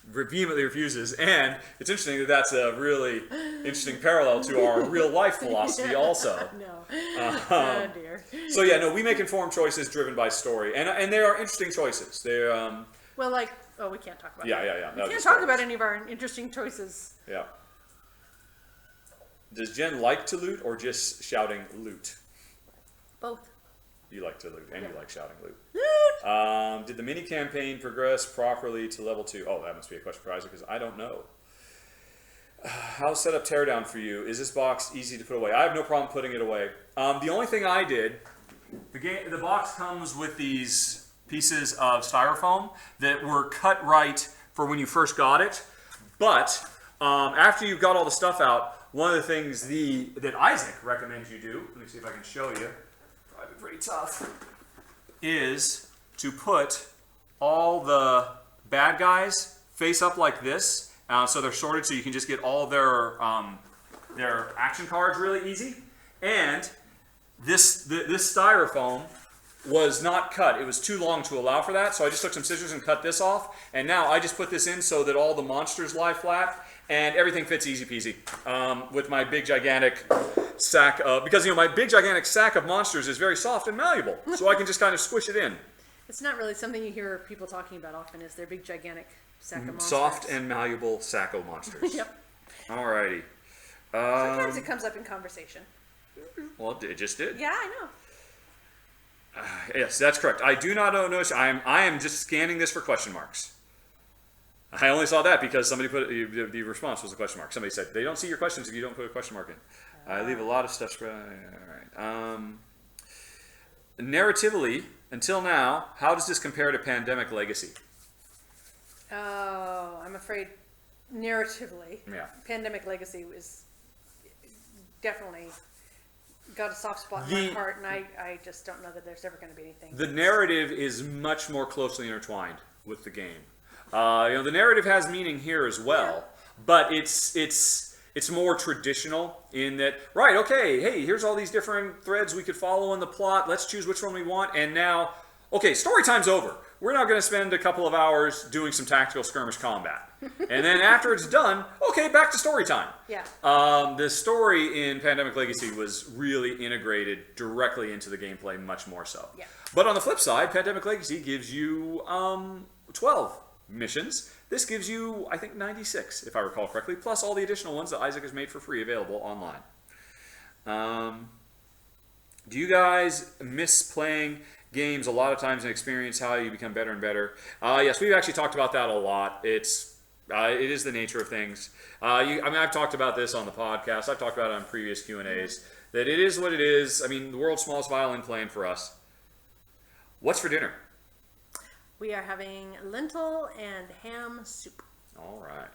vehemently refuses. And it's interesting that that's a really interesting parallel to our real life philosophy also. No. Oh dear. So yeah, no, we make informed choices driven by story, and they are interesting choices. They're Well, like, oh, we can't talk about yeah, it. yeah, yeah. We can't talk about any of our interesting choices. Yeah. Does Jen like to loot or just shouting loot? Both. You like to loot, and you like shouting loot. Loot! Did the mini campaign progress properly to level 2? Oh, that must be a question for Isaac, because I don't know. How's set up teardown for you? Is this box easy to put away? I have no problem putting it away. The only thing I did, the box comes with these pieces of styrofoam that were cut right for when you first got it. But after you've got all the stuff out, one of the things that Isaac recommends you do, let me see if I can show you, probably pretty tough, is to put all the bad guys face up like this, so they're sorted so you can just get all their action cards really easy. And this styrofoam was not cut. It was too long to allow for that, so I just took some scissors and cut this off, and now I just put this in so that all the monsters lie flat, and everything fits easy peasy with my big gigantic sack of, because you know my big gigantic sack of monsters is very soft and malleable, so I can just kind of squish it in. It's not really something you hear people talking about often, is their big gigantic sack of monsters. Soft and malleable sack of monsters. Yep. Alrighty. Sometimes it comes up in conversation. Well, it just did. Yeah, I know. Yes, that's correct. I do not notice. I am just scanning this for question marks. I only saw that because somebody put the response was a question mark. Somebody said they don't see your questions if you don't put a question mark in. I leave a lot of stuff spread. All right. Narratively, until now, how does this compare to Pandemic Legacy? Oh, I'm afraid narratively, Yeah. Pandemic Legacy was definitely got a soft spot in my heart, and I just don't know that there's ever going to be anything. The narrative is much more closely intertwined with the game. You know, the narrative has meaning here as well, but it's more traditional in that, right, okay, hey, here's all these different threads we could follow in the plot. Let's choose which one we want, and now, okay, story time's over. We're now going to spend a couple of hours doing some tactical skirmish combat. And then after it's done, okay, back to story time. Yeah. The story in Pandemic Legacy was really integrated directly into the gameplay, much more so. Yeah. But on the flip side, Pandemic Legacy gives you 12 missions. This gives you, I think, 96, if I recall correctly, plus all the additional ones that Isaac has made for free available online. Do you guys miss playing games a lot of times and experience how you become better and better? Yes, we've actually talked about that a lot. It is the nature of things. I mean, I've talked about this on the podcast. I've talked about it on previous Q&As, that it is what it is. I mean, the world's smallest violin playing for us. What's for dinner? We are having lentil and ham soup All right.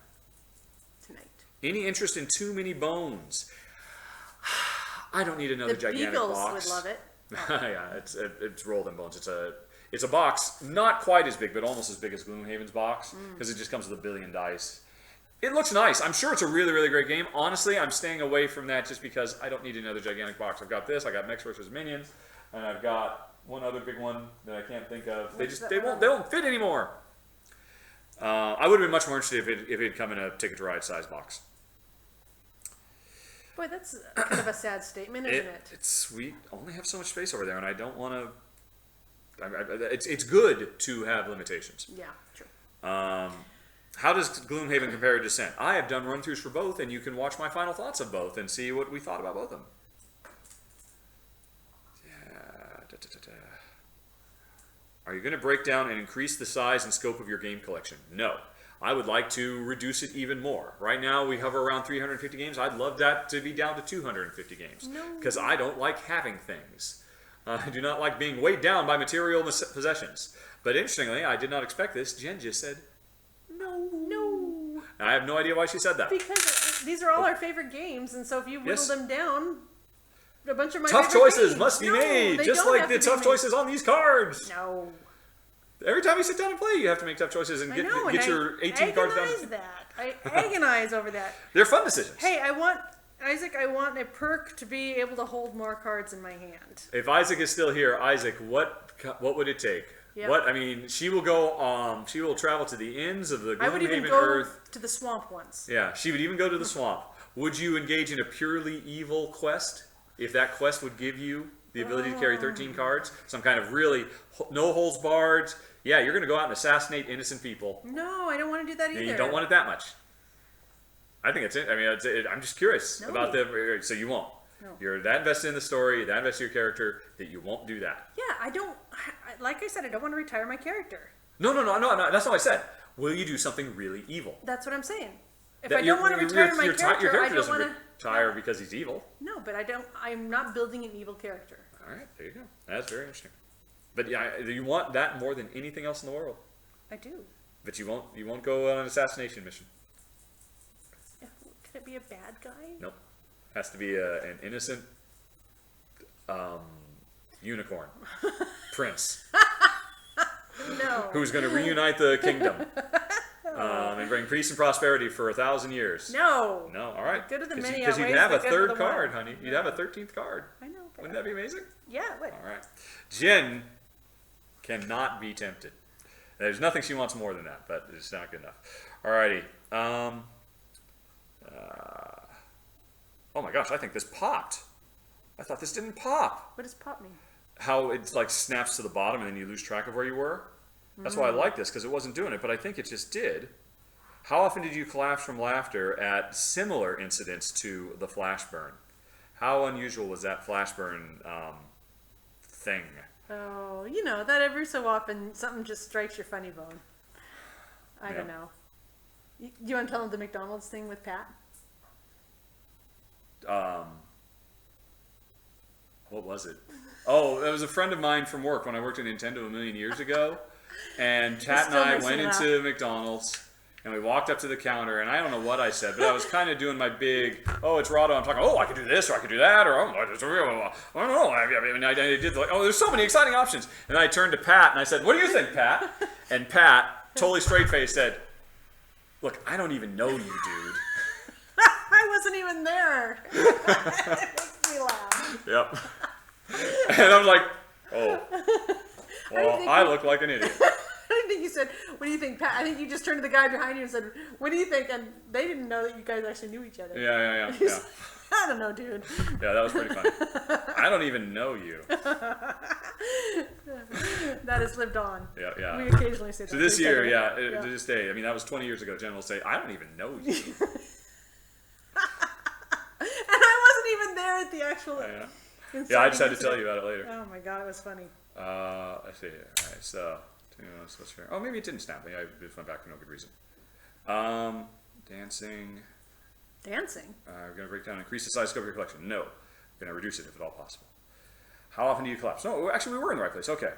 tonight. Any interest in Too Many Bones? I don't need another The gigantic Beagles box. would love it. Yeah, it's rolled in bones. It's a box not quite as big, but almost as big as Gloomhaven's box, because it just comes with 1 billion dice. It looks nice. I'm sure it's a really, really great game. Honestly, I'm staying away from that just because I don't need another gigantic box. I've got this. I got Mechs vs. Minions, and I've got one other big one that I can't think of. They won't fit anymore. I would have been much more interested if it had come in a Ticket to Ride size box. Boy, that's kind of a sad statement, isn't it? We only have so much space over there, and I don't want to. It's good to have limitations. Yeah, true. How does Gloomhaven compare to Descent? I have done run-throughs for both, and you can watch my final thoughts of both and see what we thought about both of them. Yeah. Are you going to break down and increase the size and scope of your game collection? No. I would like to reduce it even more. Right now we hover around 350 games. I'd love that to be down to 250 games. Because I don't like having things. I do not like being weighed down by material possessions. But interestingly, I did not expect this. Jen just said, no. No. I have no idea why she said that. Because these are all our favorite games, and so if you whittle them down, a bunch of my tough favorite choices games. must be No, made, they just don't like have the to be tough made. choices on these cards. No. Every time you sit down and play, you have to make tough choices and I get know, your 18 cards down. I agonize over that. They're fun decisions. Hey, Isaac, I want a perk to be able to hold more cards in my hand. If Isaac is still here, Isaac, what would it take? Yep. What I mean, she will go. She will travel to the ends of the I would even Gloomhaven go Earth. to the swamp once. Yeah, she would even go to the swamp. Would you engage in a purely evil quest if that quest would give you the ability to carry 13 cards? Some kind of really no holds barred. Yeah, you're going to go out and assassinate innocent people. No, I don't want to do that either. And you don't want it that much. I think it's it. I mean, I'm just curious about the. So you won't. No. You're that invested in the story, that invested in your character, that you won't do that. Yeah, I don't. Like I said, I don't want to retire my character. No. That's not what I said. Will you do something really evil? That's what I'm saying. If That I don't want to retire my your character, I don't doesn't want to retire because he's evil. No, but I don't. I'm not building an evil character. All right, there you go. That's very interesting. But yeah, you want that more than anything else in the world. I do. But you won't go on an assassination mission. Could it be a bad guy? Nope. Has to be an innocent unicorn prince No. who's going to reunite the kingdom and bring peace and prosperity for 1,000 years. No. No. All right. Good of the many Because you'd outweighs have the a good of third the one. card, honey. You'd have a 13th card. I know. But Wouldn't that be amazing? Yeah, it would. All right. Jen cannot be tempted. There's nothing she wants more than that, but it's not good enough. All righty. Oh my gosh, I think this popped. I thought this didn't pop. What does pop mean? How it's like snaps to the bottom and then you lose track of where you were. That's why I like this, because it wasn't doing it, but I think it just did. How often did you collapse from laughter at similar incidents to the flash burn? How unusual was that flash burn thing? Oh, you know, that every so often something just strikes your funny bone. I don't know. You want to tell them the McDonald's thing with Pat? What was it? Oh, that was a friend of mine from work when I worked at Nintendo a million years ago. And Pat and I went into McDonald's and we walked up to the counter and I don't know what I said, but I was kind of doing my big, oh, it's Rahdo. I'm talking, oh, I could do this or I could do that or oh, I don't know. I mean, I did like, oh, there's so many exciting options. And then I turned to Pat and I said, what do you think, Pat? And Pat, totally straight faced, said, look, I don't even know you, dude. I wasn't even there. It makes me laugh. Yep. And I'm like, oh, well, I look like an idiot. I didn't think you said, what do you think, Pat? I think you just turned to the guy behind you and said, what do you think? And they didn't know that you guys actually knew each other. Yeah. I don't know, dude. Yeah, that was pretty funny. I don't even know you. That has lived on. Yeah. We occasionally say that. So this to each year, other. to this day, I mean, that was 20 years ago, Jen will say, I don't even know you. And I wasn't even there at the actual... Yeah, I just had to tell you about it later. Oh my god, it was funny. Let's see here. All right, so, what's fair? Oh, maybe it didn't snap me. I just went back for no good reason. Dancing. Dancing? We're going to break down and increase the size scope of your collection. No. We're going to reduce it if at all possible. How often do you collapse? No, actually, we were in the right place. Okay.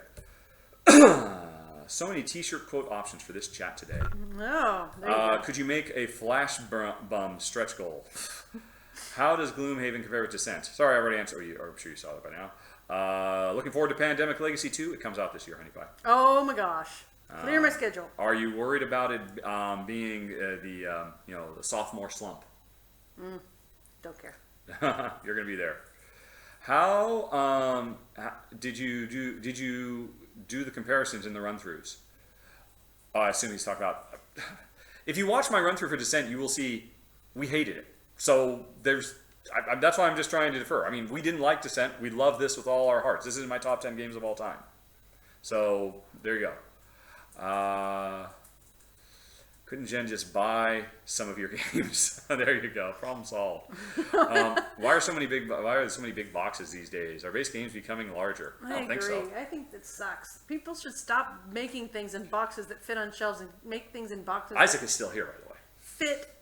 So many t-shirt quote options for this chat today. Oh, there you go. Could you make a flash bum stretch goal? How does Gloomhaven compare with Descent? Sorry, I already answered. I'm sure you saw that by now. Looking forward to Pandemic Legacy 2. It comes out this year, honey pie. Oh my gosh. Clear my schedule. Are you worried about it being the sophomore slump? Don't care. You're going to be there. How did you do the comparisons in the run-throughs? I assume he's talking about... If you watch my run-through for Descent, you will see we hated it. So that's why I'm just trying to defer. I mean, we didn't like Descent. We love this with all our hearts. This is in my top 10 games of all time. So there you go. Couldn't Jen just buy some of your games? There you go. Problem solved. Why are so many big boxes these days? Are base games becoming larger? I don't think so. I think that sucks. People should stop making things in boxes that fit on shelves and make things in boxes Isaac is still here, by the way. fit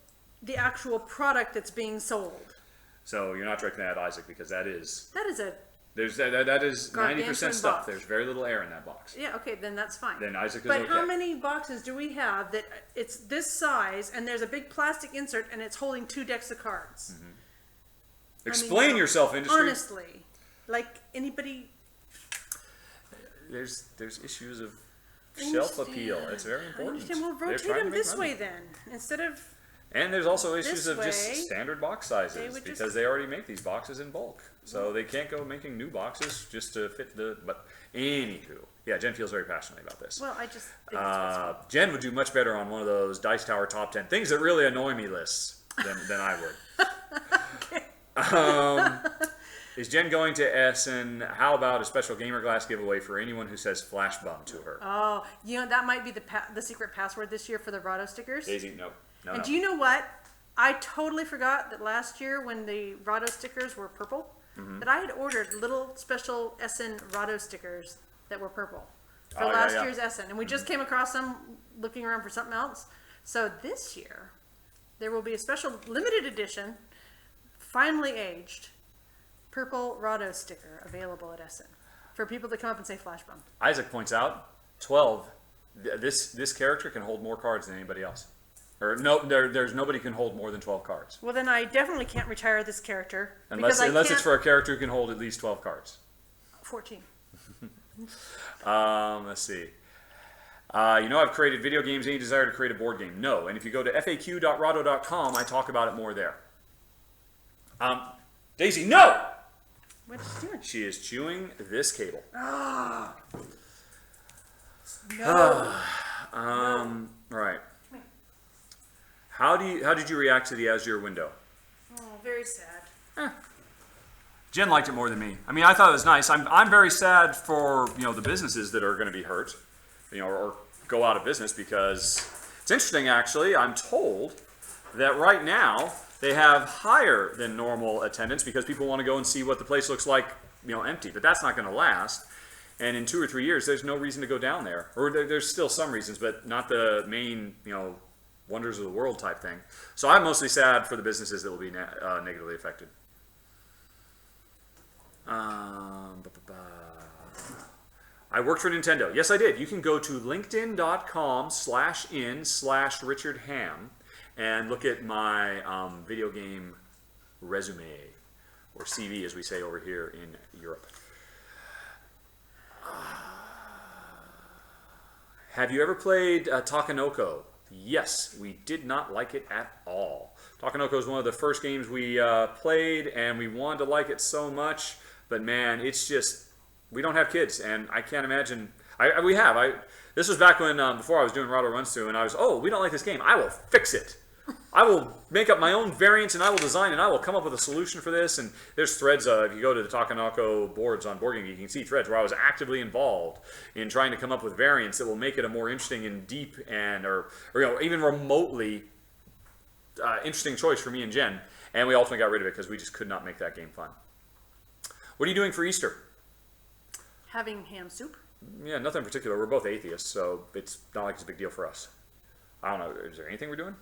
the actual product that's being sold. So you're not directing that at Isaac because that is a that is 90% stuff. box. There's very little air in that box. Yeah, okay, then that's fine. Then Isaac is but okay. how many boxes do we have that it's this size and there's a big plastic insert and it's holding 2 decks of cards? Mm-hmm. Explain yourself, industry. Honestly, like anybody. There's issues of shelf appeal. It's very important. We'll rotate them this way then instead of. And there's also issues This of just way, standard box sizes would because just- they already make these boxes in bulk. So they can't go making new boxes just to fit the, but anywho. Yeah, Jen feels very passionately about this. Well, I just think it's Jen would do much better on one of those Dice Tower top 10 things that really annoy me lists than I would. Is Jen going to Essen? How about a special gamer glass giveaway for anyone who says flash bum to her? Oh, that might be the secret password this year for the Rahdo stickers. Daisy, no. And do you know what? I totally forgot that last year when the Rahdo stickers were purple, that I had ordered little special Essen Rahdo stickers that were purple for last year's Essen. And we just came across them looking around for something else. So this year, there will be a special limited edition, finely aged, purple Rahdo sticker available at Essen for people that come up and say flash bomb. Isaac points out, 12. This character can hold more cards than anybody else. Or no, there's nobody can hold more than 12 cards. Well, then I definitely can't retire this character. Unless it's for a character who can hold at least 12 cards. 14. Let's see. I've created video games. Any desire to create a board game? No. And if you go to faq.rahdo.com, I talk about it more there. Daisy, no! What's she doing? She is chewing this cable. No. Right. How did you react to the Azure window? Oh, very sad. Jen liked it more than me. I mean, I thought it was nice. I'm very sad for the businesses that are going to be hurt, or go out of business because it's interesting actually. I'm told that right now they have higher than normal attendance because people want to go and see what the place looks like, empty. But that's not going to last. And in 2 or 3 years, there's no reason to go down there. Or there's still some reasons, but not the main, wonders of the world type thing. So I'm mostly sad for the businesses that will be negatively affected. I worked for Nintendo. Yes, I did. You can go to linkedin.com/in/RichardHam and look at my video game resume, or CV as we say over here in Europe. Have you ever played Takenoko? Yes, we did not like it at all. Takenoko is one of the first games we played, and we wanted to like it so much, but man, it's just, we don't have kids, and I can't imagine. This was back when, before I was doing Rahdo Runs Through, and I was, we don't like this game. I will fix it. I will make up my own variants, and I will design, and I will come up with a solution for this. And there's threads, if you go to the Takenoko boards on Board Game Geek, you can see threads where I was actively involved in trying to come up with variants that will make it a more interesting and deep and, or even remotely interesting choice for me and Jen. And we ultimately got rid of it because we just could not make that game fun. What are you doing for Easter? Having ham soup. Yeah, nothing in particular. We're both atheists, so it's not like it's a big deal for us. I don't know. Is there anything we're doing?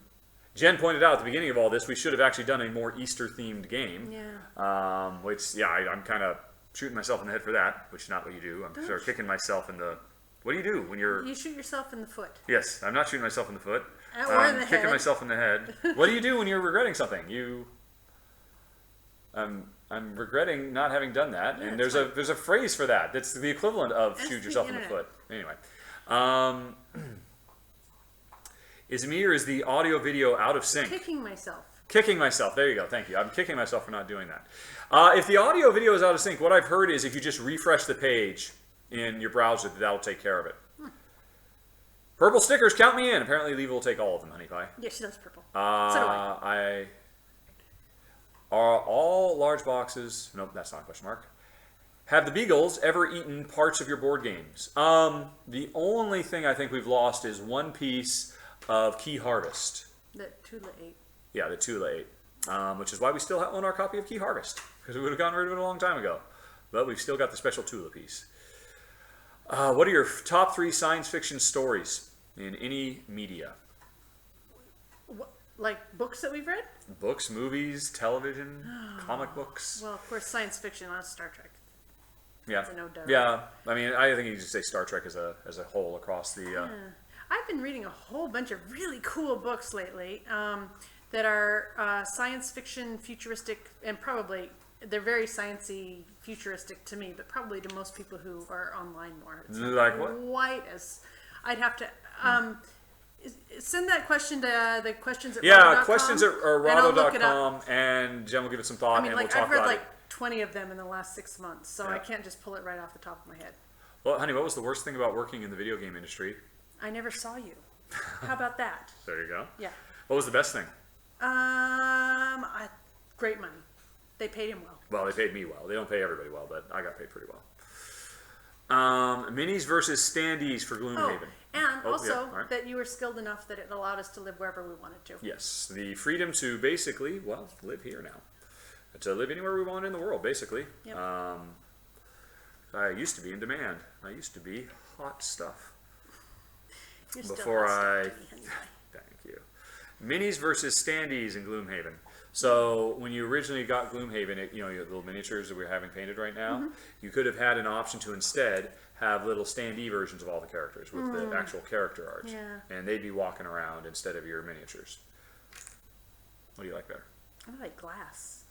Jen pointed out at the beginning of all this, we should have actually done a more Easter-themed game. Yeah. I'm kind of shooting myself in the head for that, which is not what you do. I'm sort of kicking myself in the... What do you do when you're... You shoot yourself in the foot. Yes, I'm not shooting myself in the foot. Or in the kicking head. myself in the head. What do you do when you're regretting something? I'm regretting not having done that, and there's a phrase for that. That's the equivalent of shoot yourself in the foot. Anyway. Is me or is the audio video out of sync? Kicking myself. Kicking myself. There you go. Thank you. I'm kicking myself for not doing that. If the audio video is out of sync, what I've heard is if you just refresh the page in your browser, that'll take care of it. Purple stickers, count me in. Apparently, Leva will take all of them, honey pie. Yeah, she loves purple. So do I. Are all large boxes... Nope, that's not a question mark. Have the Beagles ever eaten parts of your board games? The only thing I think we've lost is one piece of Key Harvest. That Tula ate. Yeah, the Tula 8. Which is why we still own our copy of Key Harvest, because we would have gotten rid of it a long time ago. But we've still got the special Tula piece. What are your top 3 science fiction stories in any media? What, like books that we've read? Books, movies, television, comic books. Well, of course, science fiction, not Star Trek. Yeah, That's a no doubt. yeah. I mean, I think you could just say Star Trek as a whole across the. Yeah. I've been reading a whole bunch of really cool books lately that are science fiction, futuristic, and probably they're very sciencey, futuristic to me, but probably to most people who are online more. It's not Like what? quite as I'd have to send that question to the questions at Yeah, Rahdo.com, questions at and I'll look it up. Rahdo.com, and Jen will give it some thought, I mean, and like we'll talk I've read about like it. 20 of them in the last 6 months, so I Yeah. can't just pull it right off the top of my head. Well, honey, what was the worst thing about working in the video game industry? I never saw you. How about that? There you go. Yeah. What was the best thing? Great money. They paid him well. Well, they paid me well. They don't pay everybody well, but I got paid pretty well. Minis versus standees for Gloomhaven. And Oh, also yeah, all right. that you were skilled enough that it allowed us to live wherever we wanted to. Yes, the freedom to basically, well, live here now. To live anywhere we want in the world, basically. Yep. I used to be in demand. I used to be hot stuff. You're still Before hot I- stuff to me, anyway. Thank you. Minis versus standees in Gloomhaven. So when you originally got Gloomhaven, you know, your little miniatures that we're having painted right now, Mm-hmm. you could have had an option to instead have little standee versions of all the characters with the actual character art. Yeah. And they'd be walking around instead of your miniatures. What do you like better? I like glass.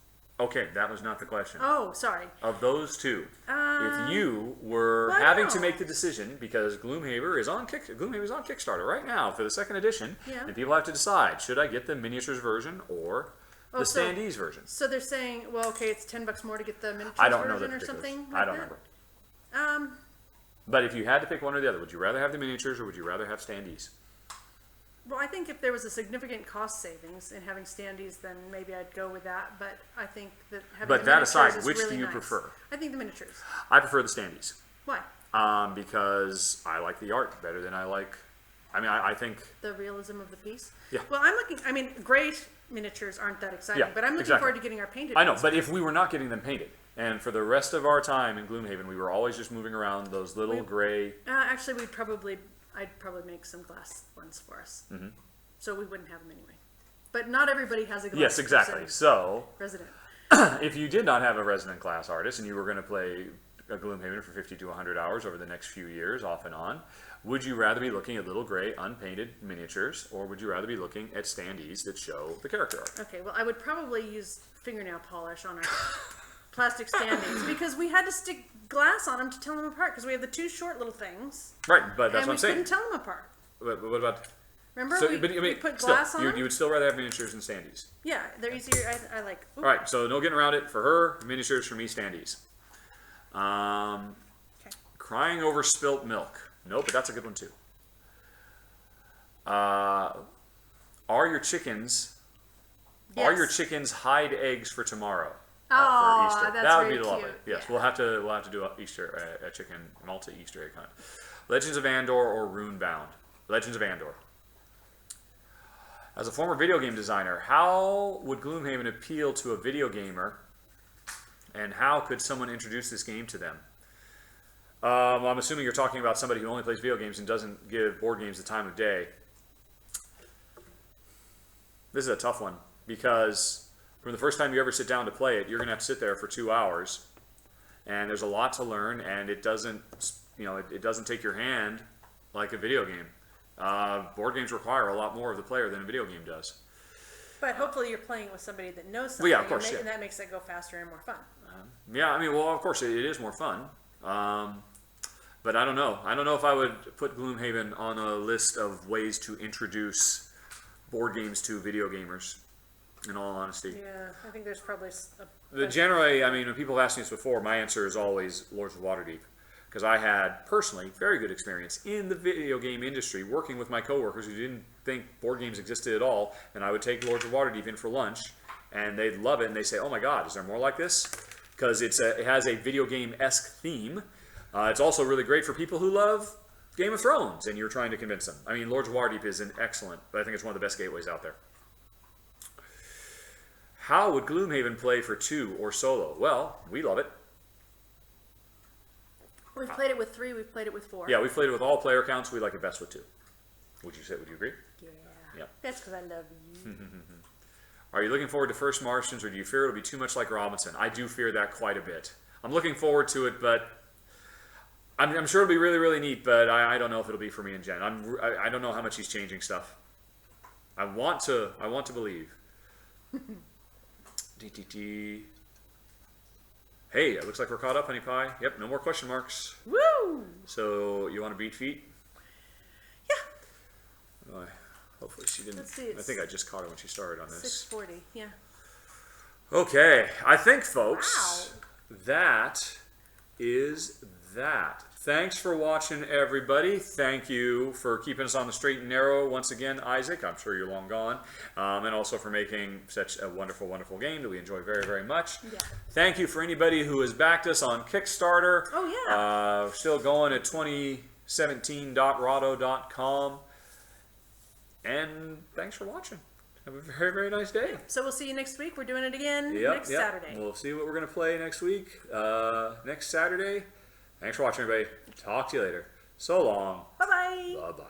Okay, that was not the question. Oh, sorry. Of those two, if you were well, having to no. make the decision, because Gloomhaven is on Kickstarter right now for the second edition, Yeah. and people have to decide, should I get the miniatures version or the Oh, so- standees version? So they're saying, well, okay, it's $10 more to get the miniatures I don't know the version or particulars. something like I don't that? remember. But if you had to pick one or the other, would you rather have the miniatures or would you rather have standees? Well, I think if there was a significant cost savings in having standees, then maybe I'd go with that. But I think that having But the that miniatures aside, is which really do you nice. prefer? I think the miniatures. I prefer the standees. Why? Because I like the art better than I like. I mean, I think. The realism of the piece. Yeah. Well, I'm looking. I mean, great miniatures aren't that exciting, Yeah, but I'm looking exactly. forward to getting our painted. I know, ones. but if we were not getting them painted, and for the rest of our time in Gloomhaven, we were always just moving around those little gray. Actually, I'd probably make some glass ones for us, so we wouldn't have them anyway. But not everybody has a glass. Yes, exactly. person So, resident. if you did not have a resident glass artist and you were going to play a Gloomhaven for 50 to 100 hours over the next few years, off and on, would you rather be looking at little gray unpainted miniatures, or would you rather be looking at standees that show the character art? Okay, well, I would probably use fingernail polish on our plastic standees because we had to stick glass on them to tell them apart because we have the two short little things, Right, but that's and what I'm we saying. couldn't tell them apart. What about? Remember, So, we, but I we mean, put still, glass on you them? would still rather have miniatures than standees. Yeah, they're easier. I like. Ooh, All right, so no getting around it. For her, miniatures. For me, standees. Okay. Crying over spilt milk. No, but that's a good one too. Are your chickens? Are your Yes. chickens hide eggs for tomorrow? Aw, for Easter. that's That would very be lovely. cute. Yes, Yeah. we'll have to do a chicken Malta Easter egg hunt. Legends of Andor or Runebound. Legends of Andor. As a former video game designer, how would Gloomhaven appeal to a video gamer, and how could someone introduce this game to them? I'm assuming you're talking about somebody who only plays video games and doesn't give board games the time of day. This is a tough one, because from the first time you ever sit down to play it, you're going to have to sit there for 2 hours, and there's a lot to learn, and it doesn't, it doesn't take your hand like a video game. Board games require a lot more of the player than a video game does. But hopefully, you're playing with somebody that knows something. Well, yeah, of course, and, yeah. and that makes it go faster and more fun. Yeah, I mean, well, of course, it is more fun. But I don't know. I don't know if I would put Gloomhaven on a list of ways to introduce board games to video gamers, in all honesty. Yeah, I think there's probably a Generally, I mean, when people have asked me this before, my answer is always Lords of Waterdeep. Because I had, personally, very good experience in the video game industry, working with my coworkers who didn't think board games existed at all, and I would take Lords of Waterdeep in for lunch, and they'd love it, and they say, oh my god, is there more like this? Because it has a video game-esque theme. It's also really great for people who love Game of Thrones and you're trying to convince them. I mean, Lords of Waterdeep is an excellent, but I think it's one of the best gateways out there. How would Gloomhaven play for 2 or solo? Well, we love it. We've played it with 3, we've played it with 4. Yeah, we've played it with all player counts. We like it best with 2. Would you agree? Yeah. Yep. That's because I love you. Are you looking forward to First Martians, or do you fear it'll be too much like Robinson? I do fear that quite a bit. I'm looking forward to it, but I'm sure it'll be really, really neat, but I don't know if it'll be for me and Jen. I don't know how much he's changing stuff. I want to believe. DTT. Hey, it looks like we're caught up, honey pie. Yep, no more question marks. Woo! So you want to beat feet? Yeah. Hopefully she didn't. Let's see, I think I just caught her when she started on this. 640. Yeah. Okay, I think, folks, Wow. that is that. Thanks for watching, everybody. Thank you for keeping us on the straight and narrow once again, Isaac. I'm sure you're long gone. And also for making such a wonderful, wonderful game that we enjoy very, very much. Yeah. Thank you for anybody who has backed us on Kickstarter. Oh, yeah. Still going at 2017.rahdo.com. And thanks for watching. Have a very, very nice day. So we'll see you next week. We're doing it again next Saturday. We'll see what we're going to play next week. Next Saturday. Thanks for watching, everybody. Talk to you later. So long. Bye-bye. Bye-bye.